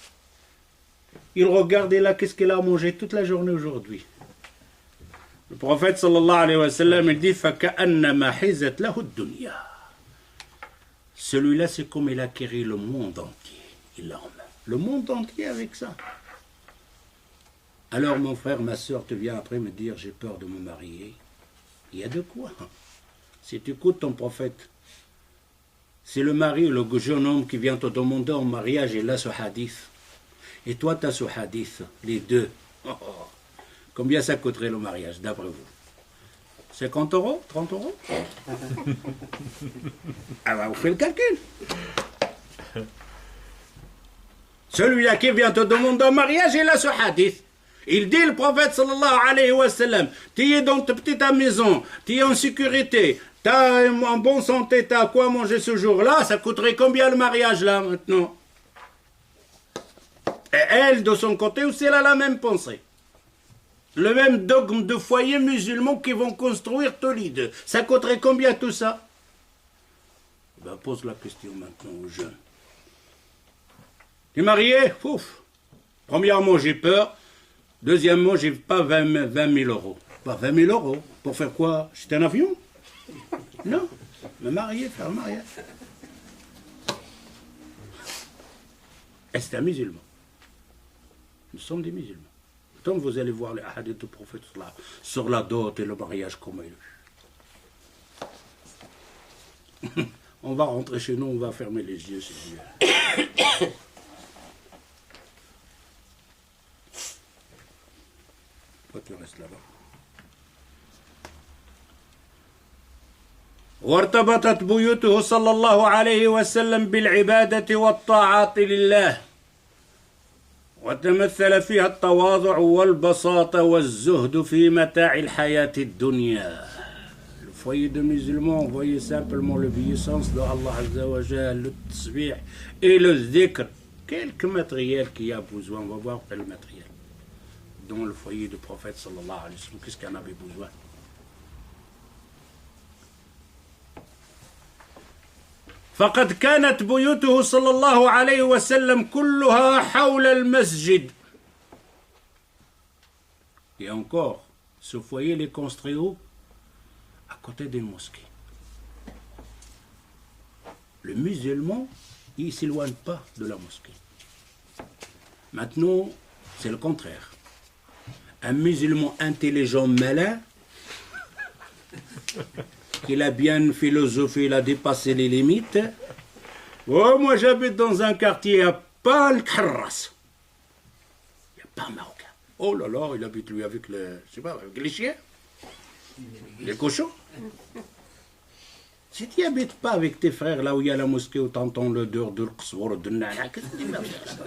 il regarde là qu'est-ce qu'il a mangé toute la journée aujourd'hui. Le prophète sallallahu alayhi wa sallam il dit فَكَأَنَّمَا حِزَتْ لَهُ الدُّنْيَا. Celui-là c'est comme il a acquéri le monde entier, il l'a en main. Le monde entier avec ça. Alors mon frère, ma soeur, tu viens après me dire j'ai peur de me marier. Il y a de quoi. Si tu écoutes ton prophète, c'est le mari, le jeune homme qui vient te demander en mariage, il a ce hadith. Et toi, tu as ce hadith, les deux. Combien ça coûterait le mariage, d'après vous? 50 €? 30 €? Ah bah, vous faites le calcul. Celui-là qui vient te demander en mariage, il a ce hadith. Il dit, le prophète sallallahu alayhi wa sallam, tu es dans ta petite maison, tu es en sécurité, tu es en bonne santé, tu as quoi manger ce jour-là, ça coûterait combien le mariage là maintenant? Et elle, de son côté aussi, elle a la même pensée. Le même dogme de foyer musulman qu'ils vont construire tous les deux. Ça coûterait combien tout ça? Ben, pose la question maintenant aux jeunes. Tu es marié? Ouf. Premièrement, j'ai peur. Deuxièmement, j'ai pas 20 000 €. Pas 20 000 €. Pour faire quoi? Acheter un avion? Non. Me marier, faire un mariage. Et c'est un musulman. Nous sommes des musulmans. Tant vous allez voir les hadiths du prophète sur la dot et le mariage comme il est. On va rentrer chez nous, on va fermer les yeux, c'est Dieu. Toi, tu restes là-bas. وارتبطت بيوته صلى الله عليه وسلم بالعبادة والطاعات لله وتمثل فيها التواضع والبساطة والزهد في متاع الحياة الدنيا. Le foyer de musulmans, voyez simplement l'obéissance de Allah Azza wa Jal, le tasbih et le zikr. quelques matériels qu'il y a besoin. On va voir quel matériel. Dans le foyer du prophète sallallahu alayhi wa sallam, qu'est-ce qu'il en avait besoin? فقد كانت بيوته صلى الله عليه وسلم كلها حول المسجد. Et encore, ce foyer il est construit où? À côté d'une mosquée. Le musulman, il ne s'éloigne pas de la mosquée. Maintenant, c'est le contraire. Un musulman intelligent, malin, qu'il a bien philosophé, il a dépassé les limites. Oh, moi j'habite dans un quartier, il n'y a pas le Kharras. Il n'y a pas un Marocain. Oh là là, il habite lui avec, je sais pas, avec les chiens, les cochons. Si tu n'habites pas avec tes frères là où il y a la mosquée, où tu entends l'odeur de l'qswar, de nana, qu'est-ce que tu vas faire là-bas?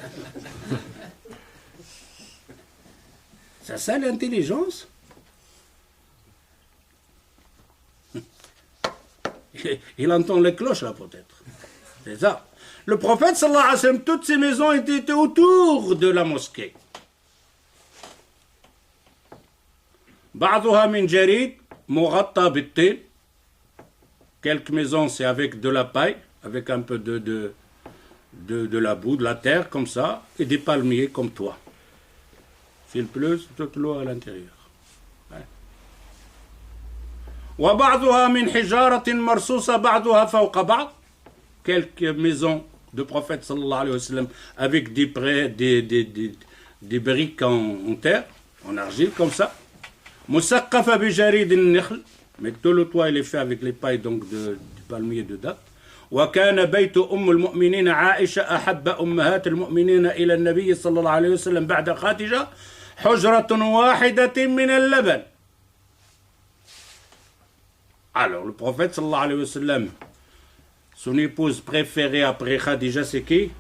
C'est ça l'intelligence? Il entend les cloches là peut-être. C'est ça. Le prophète sallallahu alayhi wa sallam, toutes ses maisons étaient autour de la mosquée. بعضها من جريد مغطى بالطين. Quelques maisons c'est avec de la paille, avec un peu de la boue, de la terre comme ça, et des palmiers comme toi. S'il pleut, c'est toute l'eau à l'intérieur. وبعضها من حجارة مرصوصة بعضها فوق بعض. Quelques maisons de prophète sallallahu alayhi wa sallam avec des briques en terre, en argile comme ça. مسقفة بجريد النخل. Mais tout le toit il est fait avec les pailles donc du palmier de date. وكان بيت أم المؤمنين عائشة أحب أمهات المؤمنين إلى النبي صلى الله عليه وسلم بعد خديجة حجرة واحدة من اللبن. Alors, le prophète sallallahu alayhi wa sallam, son épouse préférée après Khadija, c'est qui?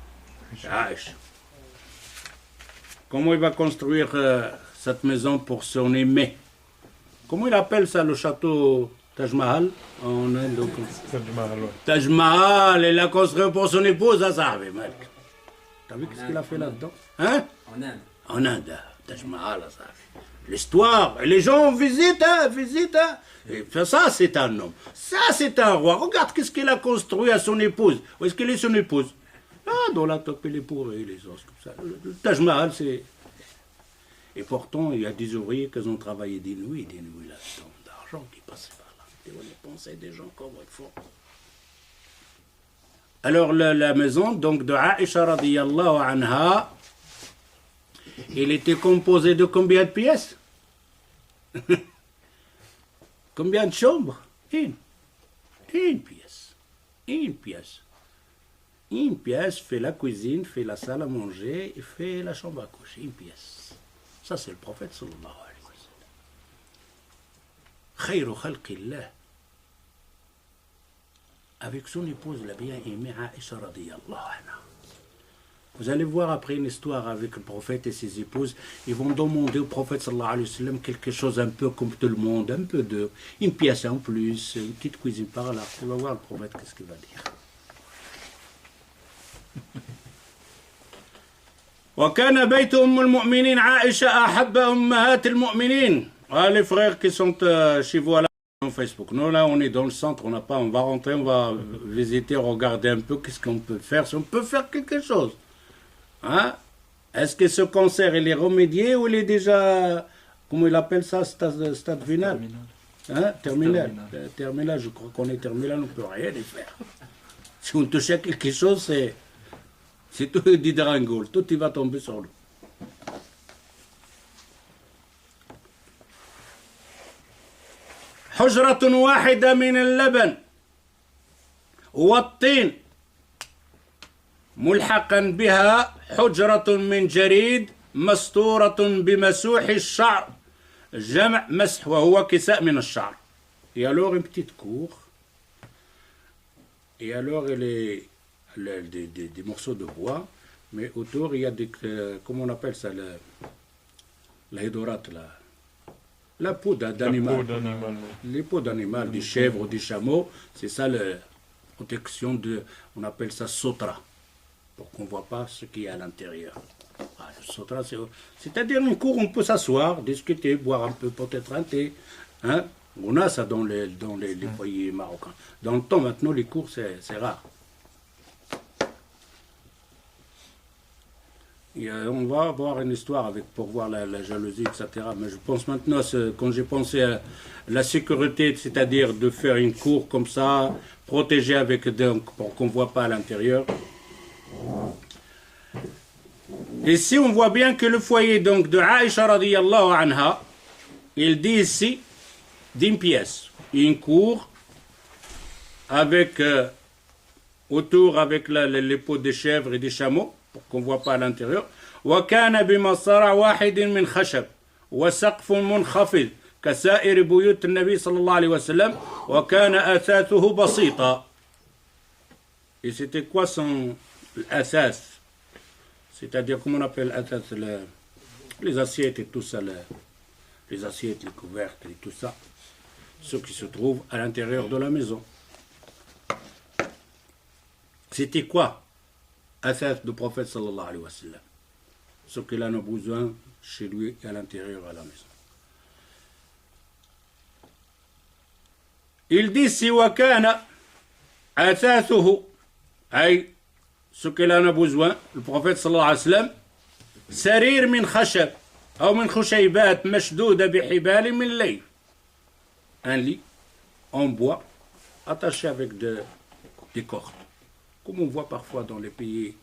Aïcha. Comment il va construire cette maison pour son aimé? Comment il appelle ça, le château Taj Mahal en Inde? Taj Mahal, il l'a construit pour son épouse, ça savait, mec. T'as vu qu'est-ce qu'il a fait là-dedans? Hein? En Inde. En Inde, Taj Mahal, ça savait. L'histoire, les gens visitent, visitent. Et ça, c'est un homme. Ça, c'est un roi. Regarde qu'est-ce qu'il a construit à son épouse. Où est-ce qu'elle est son épouse? Ah, dans la topée, les pauvres et les os, comme ça. Le Taj Mahal, c'est... Et pourtant, il y a des ouvriers qui ont travaillé des nuits là-dedans, d'argent qui passaient par là. Et on dépensait des gens comme il faut. Alors, la maison donc de Aïcha radiyallahu anha, il était composé de combien de pièces? Combien de chambres? Une pièce. Une pièce. Une pièce fait la cuisine, fait la salle à manger et fait la chambre à coucher. Une pièce. Ça, c'est le prophète sallallahu alayhi wa sallam. Khayru khalqillah. Avec son épouse, la bien-aimée Aïcha radiyallahu anha. Vous allez voir après une histoire avec le prophète et ses épouses. Ils vont demander au prophète sallallahu alayhi wa sallam quelque chose un peu comme tout le monde, un peu une pièce en plus, une petite cuisine par là. On va voir le prophète qu'est-ce qu'il va dire. وكان بيت أم المؤمنين عائشة أحب أمهات المؤمنين. Les frères qui sont chez vous à la Facebook. Nous là on est dans le centre, on va rentrer, on va visiter, regarder un peu qu'est-ce qu'on peut faire, si on peut faire quelque chose. Hein? Est-ce que ce cancer il est remédié ou il est déjà, comment il appelle ça, stade final? Hein? Terminal. Terminal, je crois qu'on est terminal, on ne peut rien y faire. Si on touche à quelque chose, c'est tout des drangoles, tout il va tomber sur nous. حجرة واحدة من اللبن والطين ملحقا بها حجرة من جريد مستورة بمسوح الشعر جمع مسح وهو كساء من الشعر. Et alors une petite cour. Et alors des morceaux de bois, mais autour il y a des, comment on appelle ça, la hydorate, la peau d'animal. Les peaux d'animal, des chèvres, des chameaux, c'est ça la protection de, on appelle ça sotra. pour qu'on ne voit pas ce qu'il y a à l'intérieur. Ah, le sutra, c'est-à-dire une cour où on peut s'asseoir, discuter, boire un peu, peut-être un thé. Hein? On a ça dans les foyers marocains. Dans le temps, maintenant, les cours, c'est rare. Et, on va avoir une histoire pour voir la jalousie, etc. Mais je pense maintenant, quand j'ai pensé à la sécurité, c'est-à-dire de faire une cour comme ça, protégée avec pour qu'on ne voit pas à l'intérieur. Ici, on voit bien que le foyer donc, de Aïcha radiyallahu anha, il dit ici, d'une pièce, une cour, avec autour avec les peaux des chèvres et des chameaux, pour qu'on ne voit pas à l'intérieur. وكان بمصارع واحد من خشب وسقف منخفض كسائر بيوت النبي صلى الله عليه وسلم وكان أثاثه بسيطة. Et c'était quoi son athas? C'est-à-dire, comment on appelle athas, les assiettes et tout ça, les assiettes, les couvercles et tout ça, ce qui se trouve à l'intérieur de la maison. C'était quoi? Athas du prophète sallallahu alayhi wa sallam. Ce qu'il en a besoin chez lui et à l'intérieur de la maison. Il dit si wakana athathuhu, ay ce qu'il en a besoin, le prophète sallallahu alayhi wa sallam, sarir min khashab, ou min khushaybat mashdouda bihibal min layf. Un lit en bois attaché avec des cordes. Comme on voit parfois dans les pays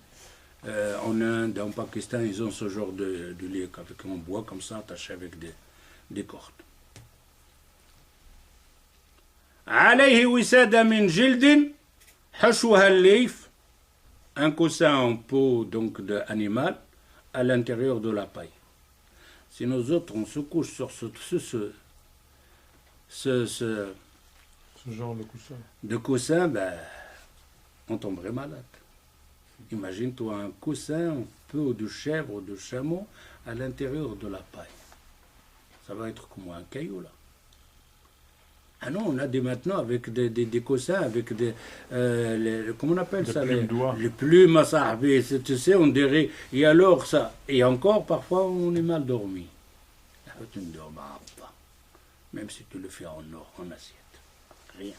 en Inde, en Pakistan, ils ont ce genre de lit avec un bois comme ça attaché avec des cordes. عليه وسادة من جلد حشوها الليف, un coussin en peau donc d'animal à l'intérieur de la paille. Si nous autres on se couche sur ce genre de coussin, ben, on tomberait malade. Imagine-toi un coussin en peau de chèvre ou de chameau à l'intérieur de la paille. Ça va être comme un caillou là. Ah non, on a maintenant avec des coussins, avec comment on appelle ça, les plumes à ça. Tu sais, on dirait, et alors ça, et encore parfois on est mal dormi. Tu ne dors pas, même si tu le fais en or, en assiette. Rien.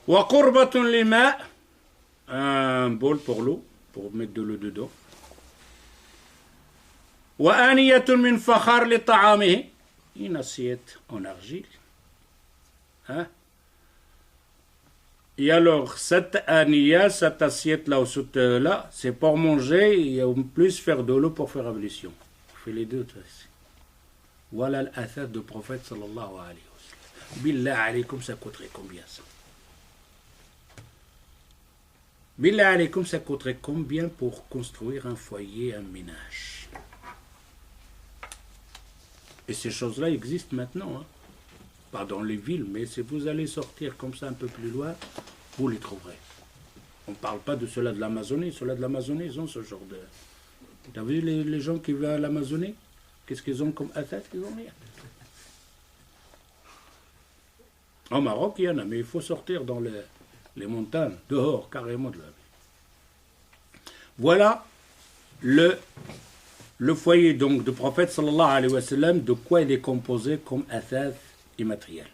وقربة للماء, un bol pour l'eau, pour mettre de l'eau dedans. وآنية من فخار لطعامه, une assiette en argile. Hein? Et alors, cette aniya, cette assiette-là, ou cette là, c'est pour manger et en plus faire de l'eau pour faire ablution. On fait les deux. Voilà l'athar du prophète sallallahu alayhi wa sallam. Billah alaykum, ça coûterait combien ça? Billah alaykum, ça coûterait combien pour construire un foyer, un ménage? Et ces choses-là existent maintenant. Hein. Pas dans les villes, mais si vous allez sortir comme ça un peu plus loin, vous les trouverez. On ne parle pas de ceux-là de l'Amazonie. Ceux-là de l'Amazonie, ils ont ce genre de... Tu as vu les gens qui vont à l'Amazonie? Qu'est-ce qu'ils ont comme athète? Ils n'ont rien. En Maroc, il y en a, mais il faut sortir dans les montagnes, dehors, carrément de la ville. Voilà le foyer donc du prophète sallallahu alayhi wa sallam, de quoi il est composé comme athète immatériel.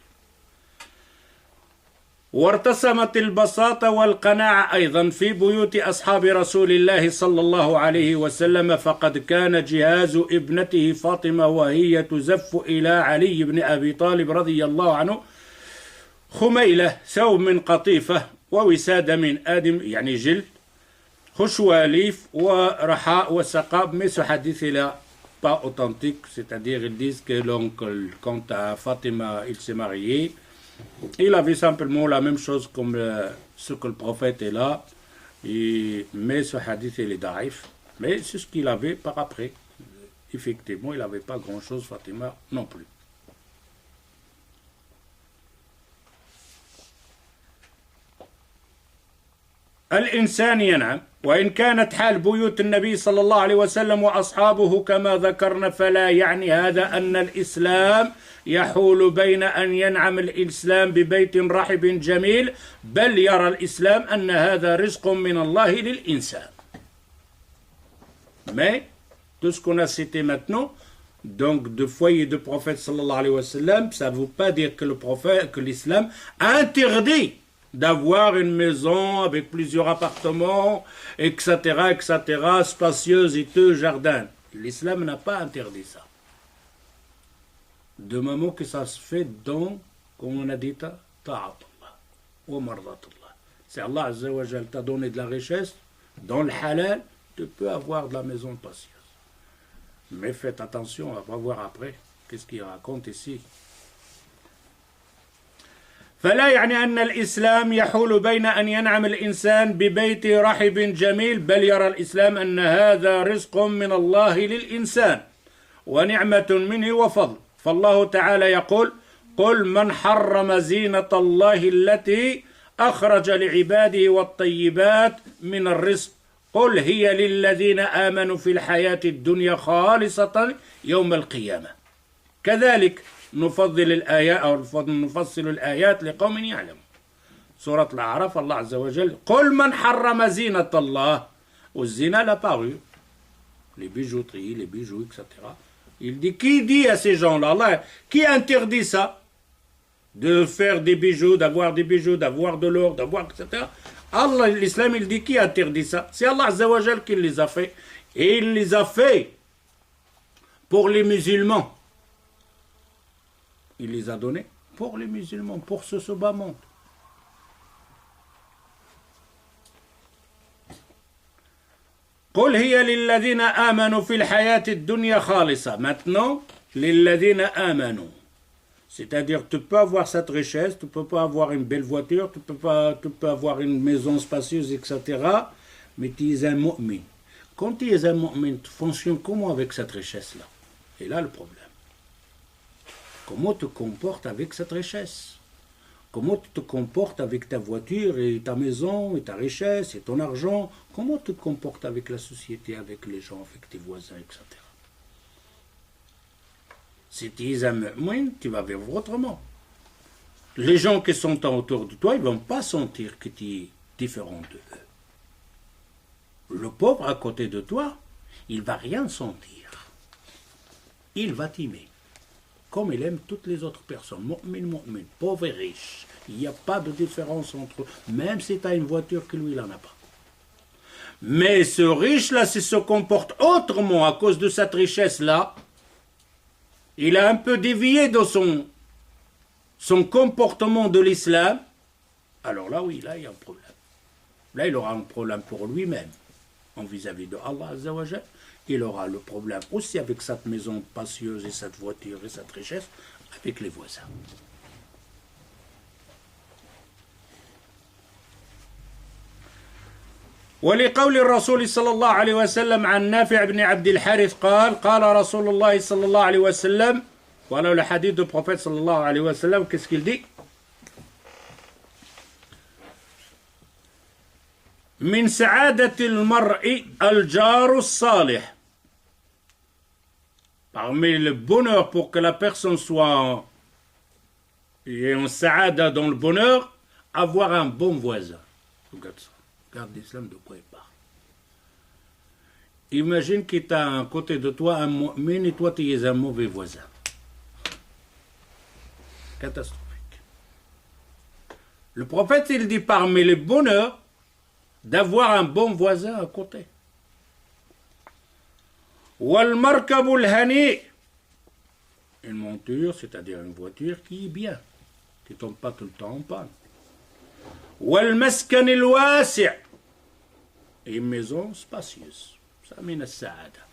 وارتسمت البساطة والقناعة أيضا في بيوت أصحاب رسول الله صلى الله عليه وسلم, فقد كان جهاز ابنته فاطمة وهي تزف إلى علي بن أبي طالب رضي الله عنه خميلة ثوب من قطيفة ووسادة من آدم يعني جلد خشواليف ورحاء وسقاب. Mais ce hadith est là pas authentique, c'est-à-dire ils disent que l'oncle, quand à Fatima il s'est marié, il avait simplement la même chose comme ce que le prophète est là, mais ce hadith il est daif, mais c'est ce qu'il avait par après. Effectivement, il n'avait pas grand-chose, Fatima non plus. الإنسان ينعم، وإن كانت حال بيوت النبي صلى الله عليه وسلم وأصحابه كما ذكرنا، فلا يعني هذا أن الإسلام يحول بين أن ينعم الإسلام ببيت رحب جميل، بل يرى الإسلام أن هذا رزق من الله للإنسان. Mais tout ce qu'on a cité maintenant, donc de foyer de prophète sallallahu alayhi wa sallam, ça ne veut pas dire que le prophète, que l'islam interdit d'avoir une maison avec plusieurs appartements, etc., etc., spacieuse et deux jardins. L'islam n'a pas interdit ça. De moment que ça se fait dans, comme on a dit, ta'atullah wa mardatullah. C'est Allah Azza wa Jal t'a donné de la richesse, dans le halal, tu peux avoir de la maison spacieuse. Mais faites attention, on va voir après qu'est-ce qu'il raconte ici. فلا يعني أن الإسلام يحول بين أن ينعم الإنسان ببيت رحب جميل، بل يرى الإسلام أن هذا رزق من الله للإنسان ونعمة منه وفضل. فالله تعالى يقول: قل من حرم زينة الله التي أخرج لعباده والطيبات من الرزق قل هي للذين آمنوا في الحياة الدنيا خالصة يوم القيامة. كذلك نفضل الآيات أو نفصل الآيات لقوم يعلمون. سورة الأعراف الله عز وجل: قل من حرم زينة الله. والزنا l'a paru, les bijouteries, les bijoux, etc. Il dit, qui dit à ces gens-là, Allah, qui interdit ça, de faire des bijoux, d'avoir de l'or, d'avoir, etc. Allah, l'islam, il dit, qui interdit ça? C'est Allah Azza wa Jal qui les a fait. Et il les a fait pour les musulmans. Il les a donnés pour les musulmans, pour ce bas monde. قل هي للذين آمنوا في الحياة الدنيا خالصة. Maintenant, للذين آمنوا. C'est-à-dire, tu peux avoir cette richesse, tu peux pas avoir une belle voiture, tu peux avoir une maison spacieuse, etc. Mais tu es un mu'min. Quand tu es un mu'min, tu fonctionnes comment avec cette richesse-là? Et là, le problème. Comment tu te comportes avec cette richesse? Comment tu te comportes avec ta voiture et ta maison et ta richesse et ton argent? Comment tu te comportes avec la société, avec les gens, avec tes voisins, etc. Si tu es un mu'min, tu vas vivre autrement. Les gens qui sont autour de toi, ils ne vont pas sentir que tu es différent d'eux. Le pauvre à côté de toi, il ne va rien sentir. Il va t'aimer. Comme il aime toutes les autres personnes, mu'min, pauvre et riche. Il n'y a pas de différence entre eux, même si tu as une voiture que lui, il n'en a pas. Mais ce riche-là, s'il se comporte autrement à cause de cette richesse-là, il a un peu dévié dans son comportement de l'islam, alors là, oui, là, il y a un problème. Là, il aura un problème pour lui-même, en vis-à-vis de Allah Azza wa Jal. Il aura le problème aussi avec cette maison spacieuse et cette voiture et cette richesse, avec les voisins. ولقول الرسول صلى الله عليه وسلم عن نافع بن عبد الحارث قال رسول الله صلى الله عليه وسلم, voilà le hadith du prophète صلى الله عليه وسلم, qu'est-ce qu'il dit? من سعادة المرء الجار الصالح. Parmi le bonheur pour que la personne soit en saada dans le bonheur, avoir un bon voisin. Regarde ça. Regarde l'islam de quoi il parle. Imagine qu'il y a à côté de toi un mu'min et toi tu es un mauvais voisin. Catastrophique. Le prophète il dit parmi les bonheurs d'avoir un bon voisin à côté. Wal markabul hani, une monture, c'est-à-dire une voiture qui est bien, qui ne tombe pas tout le temps en panne. Wal maskan al wasi', une maison spacieuse. Ça mène à saada.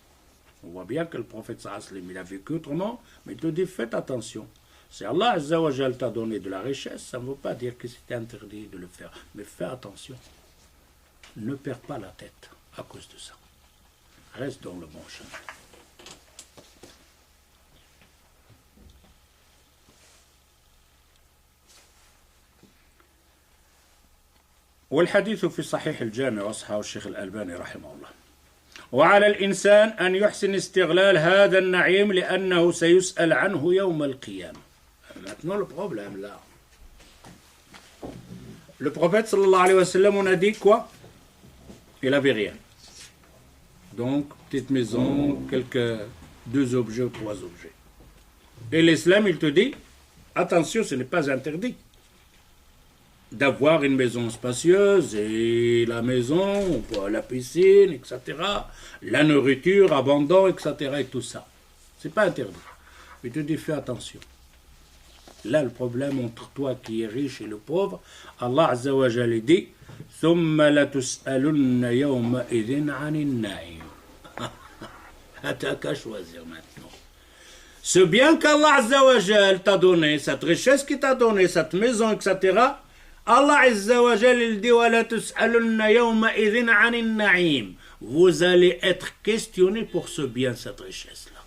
On voit bien que le prophète sallam il a vécu autrement, mais il te dit faites attention. Si Allah Azza wa Jal t'a donné de la richesse, ça ne veut pas dire que c'est interdit de le faire. Mais fais attention. Ne perds pas la tête à cause de ça. Reste dans le bon chemin. والحديث في صحيح الجامع وصححه الشيخ الألباني رحمه الله. وعلى الإنسان أن يحسن استغلال هذا النعيم لأنه سيسأل عنه يوم القيامة. Maintenant le problème là. Le prophète sallallahu alayhi wa sallam, on a dit quoi? Il n'avait rien. Donc, petite maison, quelques 2 objets ou 3 objets. Et l'islam, il te dit, attention, ce n'est pas interdit d'avoir une maison spacieuse et la maison, la piscine, etc., la nourriture, abondant, etc., et tout ça. C'est pas interdit. Il te dit, fais attention. Là, le problème entre toi qui es riche et le pauvre, Allah Azza wa Jalla dit, ثم لتسألن يومئذ عن النعيم. T'as qu'à choisir maintenant. Ce bien qu'Allah Azza wa Jalla t'a donné, cette richesse qu'il t'a donné, cette maison, etc., Allah Azza wa Jalla il dit ولا تسألن يومئذ عن النعيم. Vous allez être questionné pour ce bien, cette richesse-là.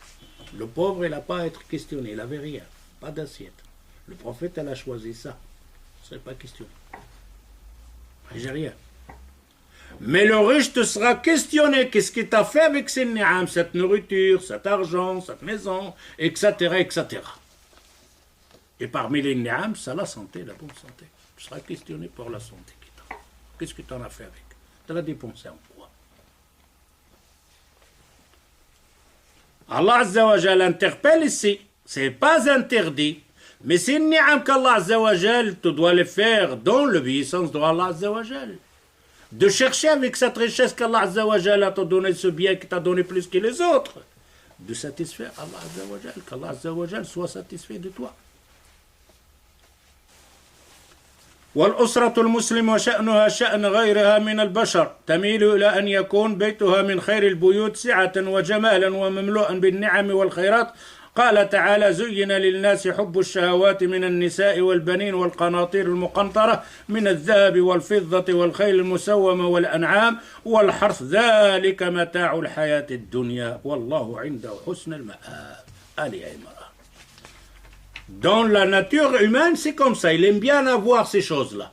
Le pauvre, il n'a pas à être questionné, il n'avait rien, pas d'assiette. Le prophète, elle a choisi ça. Ce ne serait pas questionné. J'ai rien. Mais le riche te sera questionné. Qu'est-ce qu'il t'a fait avec ces ni'am, cette nourriture, cet argent, cette maison, etc., etc. Et parmi les ni'am, c'est la santé, la bonne santé. Tu seras questionné pour la santé qu'il t'a. Qu'est-ce que tu en as fait avec? Tu l'as dépensé en quoi? Allah Azza wa Jalla interpelle ici. C'est pas interdit. Mais c'est une ni'am qu'Allah Azza wa Jal, tu dois le faire dans l'obéissance de Allah Azza wa Jal. De chercher avec cette richesse qu'Allah Azza wa Jal t'a donné, ce bien qui t'a donné plus que les autres, de satisfaire Allah Azza wa Jal, qu'Allah Azza wa Jal soit satisfait de toi. والأسرة المسلمة شأنها شأن غيرها من البشر تميل إلى أن يكون بيتها من خير البيوت سعة وجمالا ومملوءا بالنعم والخيرات. قال تعالى زين للناس حب الشهوات من النساء والبنين والقناطير المقنطرة من الذهب والفضة والخيل المسومة والأنعام والحرث ذلك متاع الحياة الدنيا والله عنده حسن المآب. آل عمران. Dans la nature humaine, c'est comme ça. Il aime bien avoir ces choses-là.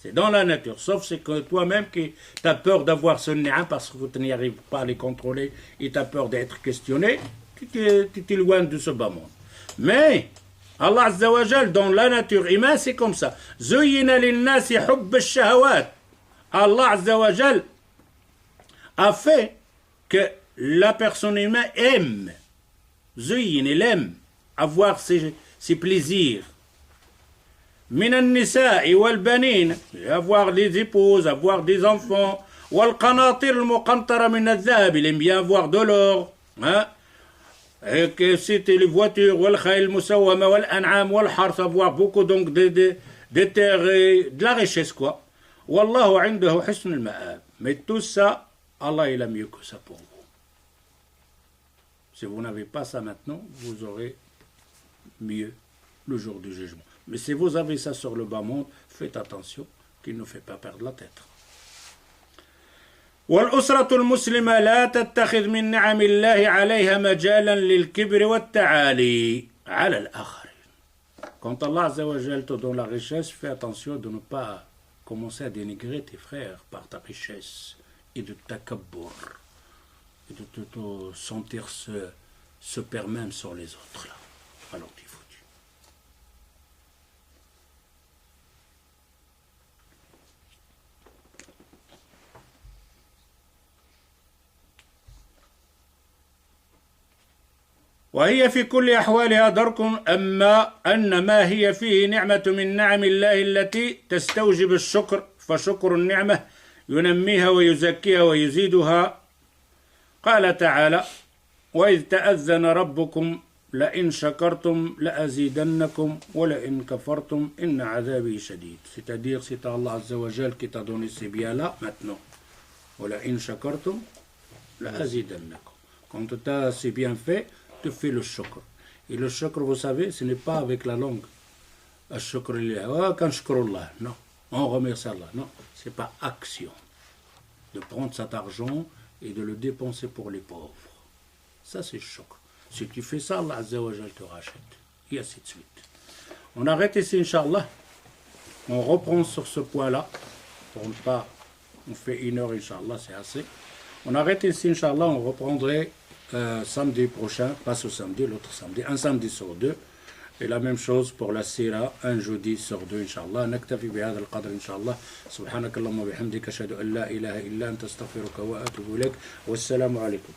C'est dans la nature. Sauf c'est que toi-même qui as peur d'avoir ce ni'am parce que tu n'y arrives pas à les contrôler et tu as peur d'être questionné, tu t'éloignes de ce bas monde. Mais Allah Azza wa Jal, dans la nature humaine, c'est comme ça. Zuyyina lin-nasi hubb ash-shahawat. Allah Azza wa Jal a fait que la personne humaine aime. Zuyyin, il aime avoir ses plaisirs. Min an-nisa'i wal-banin, avoir des épouses, avoir des enfants. Wal-qanatir al-muqantara min al-dhahab, il aime bien avoir de l'or. Hein? Et que c'était les voitures, wal-khayl musawwama wal-an'am wal-harth, avoir beaucoup donc de terres et de la richesse quoi. Wallahu indahu husn al-ma'ab. Mais tout ça, Allah il a mieux que ça pour vous. Si vous n'avez pas ça maintenant, vous aurez mieux le jour du jugement. Mais si vous avez ça sur le bas monde, faites attention qu'il ne fait pas perdre la tête. والأسرة المسلمة لا تتخذ من نعم الله عليها مجالا للكبر والتعالي على الآخرين. Quand Allah Azza wa Jal te donne la richesse, fais attention de ne pas commencer à dénigrer tes frères par ta richesse et de takabbur et de te sentir se perdre même sur les autres là. Alors tu es foutu. وهي في كل أحوالها درك أما أن ما هي فيه نعمة من نعم الله التي تستوجب الشكر فشكر النعمة ينميها ويزكيها ويزيدها. قال تعالى وإذ تأذن ربكم لئن شكرتم لأزيدنكم ولئن كفرتم إن عذابي شديد. C'est-à-dire c'est Allah Azza wa Jal qui t'a donné ces biens-là maintenant. ولئن شكرتم لأزيدنكم. Quand tu as ces bienfaits, tu fais le shukr. Et le shukr, vous savez, ce n'est pas avec la langue. Al-shukr lillah, kan shukrullah. Non, on remercie Allah. Non, c'est pas action. De prendre cet argent et de le dépenser pour les pauvres. Ça, c'est shukr. Si tu fais ça, Allah Azza wa Jal te rachète. Et ainsi de suite. On arrête ici, Inch'Allah. On reprend sur ce point-là. prend pas, on fait 1 heure, Inch'Allah, c'est assez. On arrête ici, Inch'Allah, on reprendrait samedi prochain, pas ce samedi, l'autre samedi, un samedi sur 2. Et la même chose pour la sira, un jeudi sur 2, Inch'Allah. نكتفي بهذا القدر إن شاء الله. سبحانك اللهم وبحمدك أشهد أن لا إله إلا أنت أستغفرك وأتوب إليك والسلام عليكم.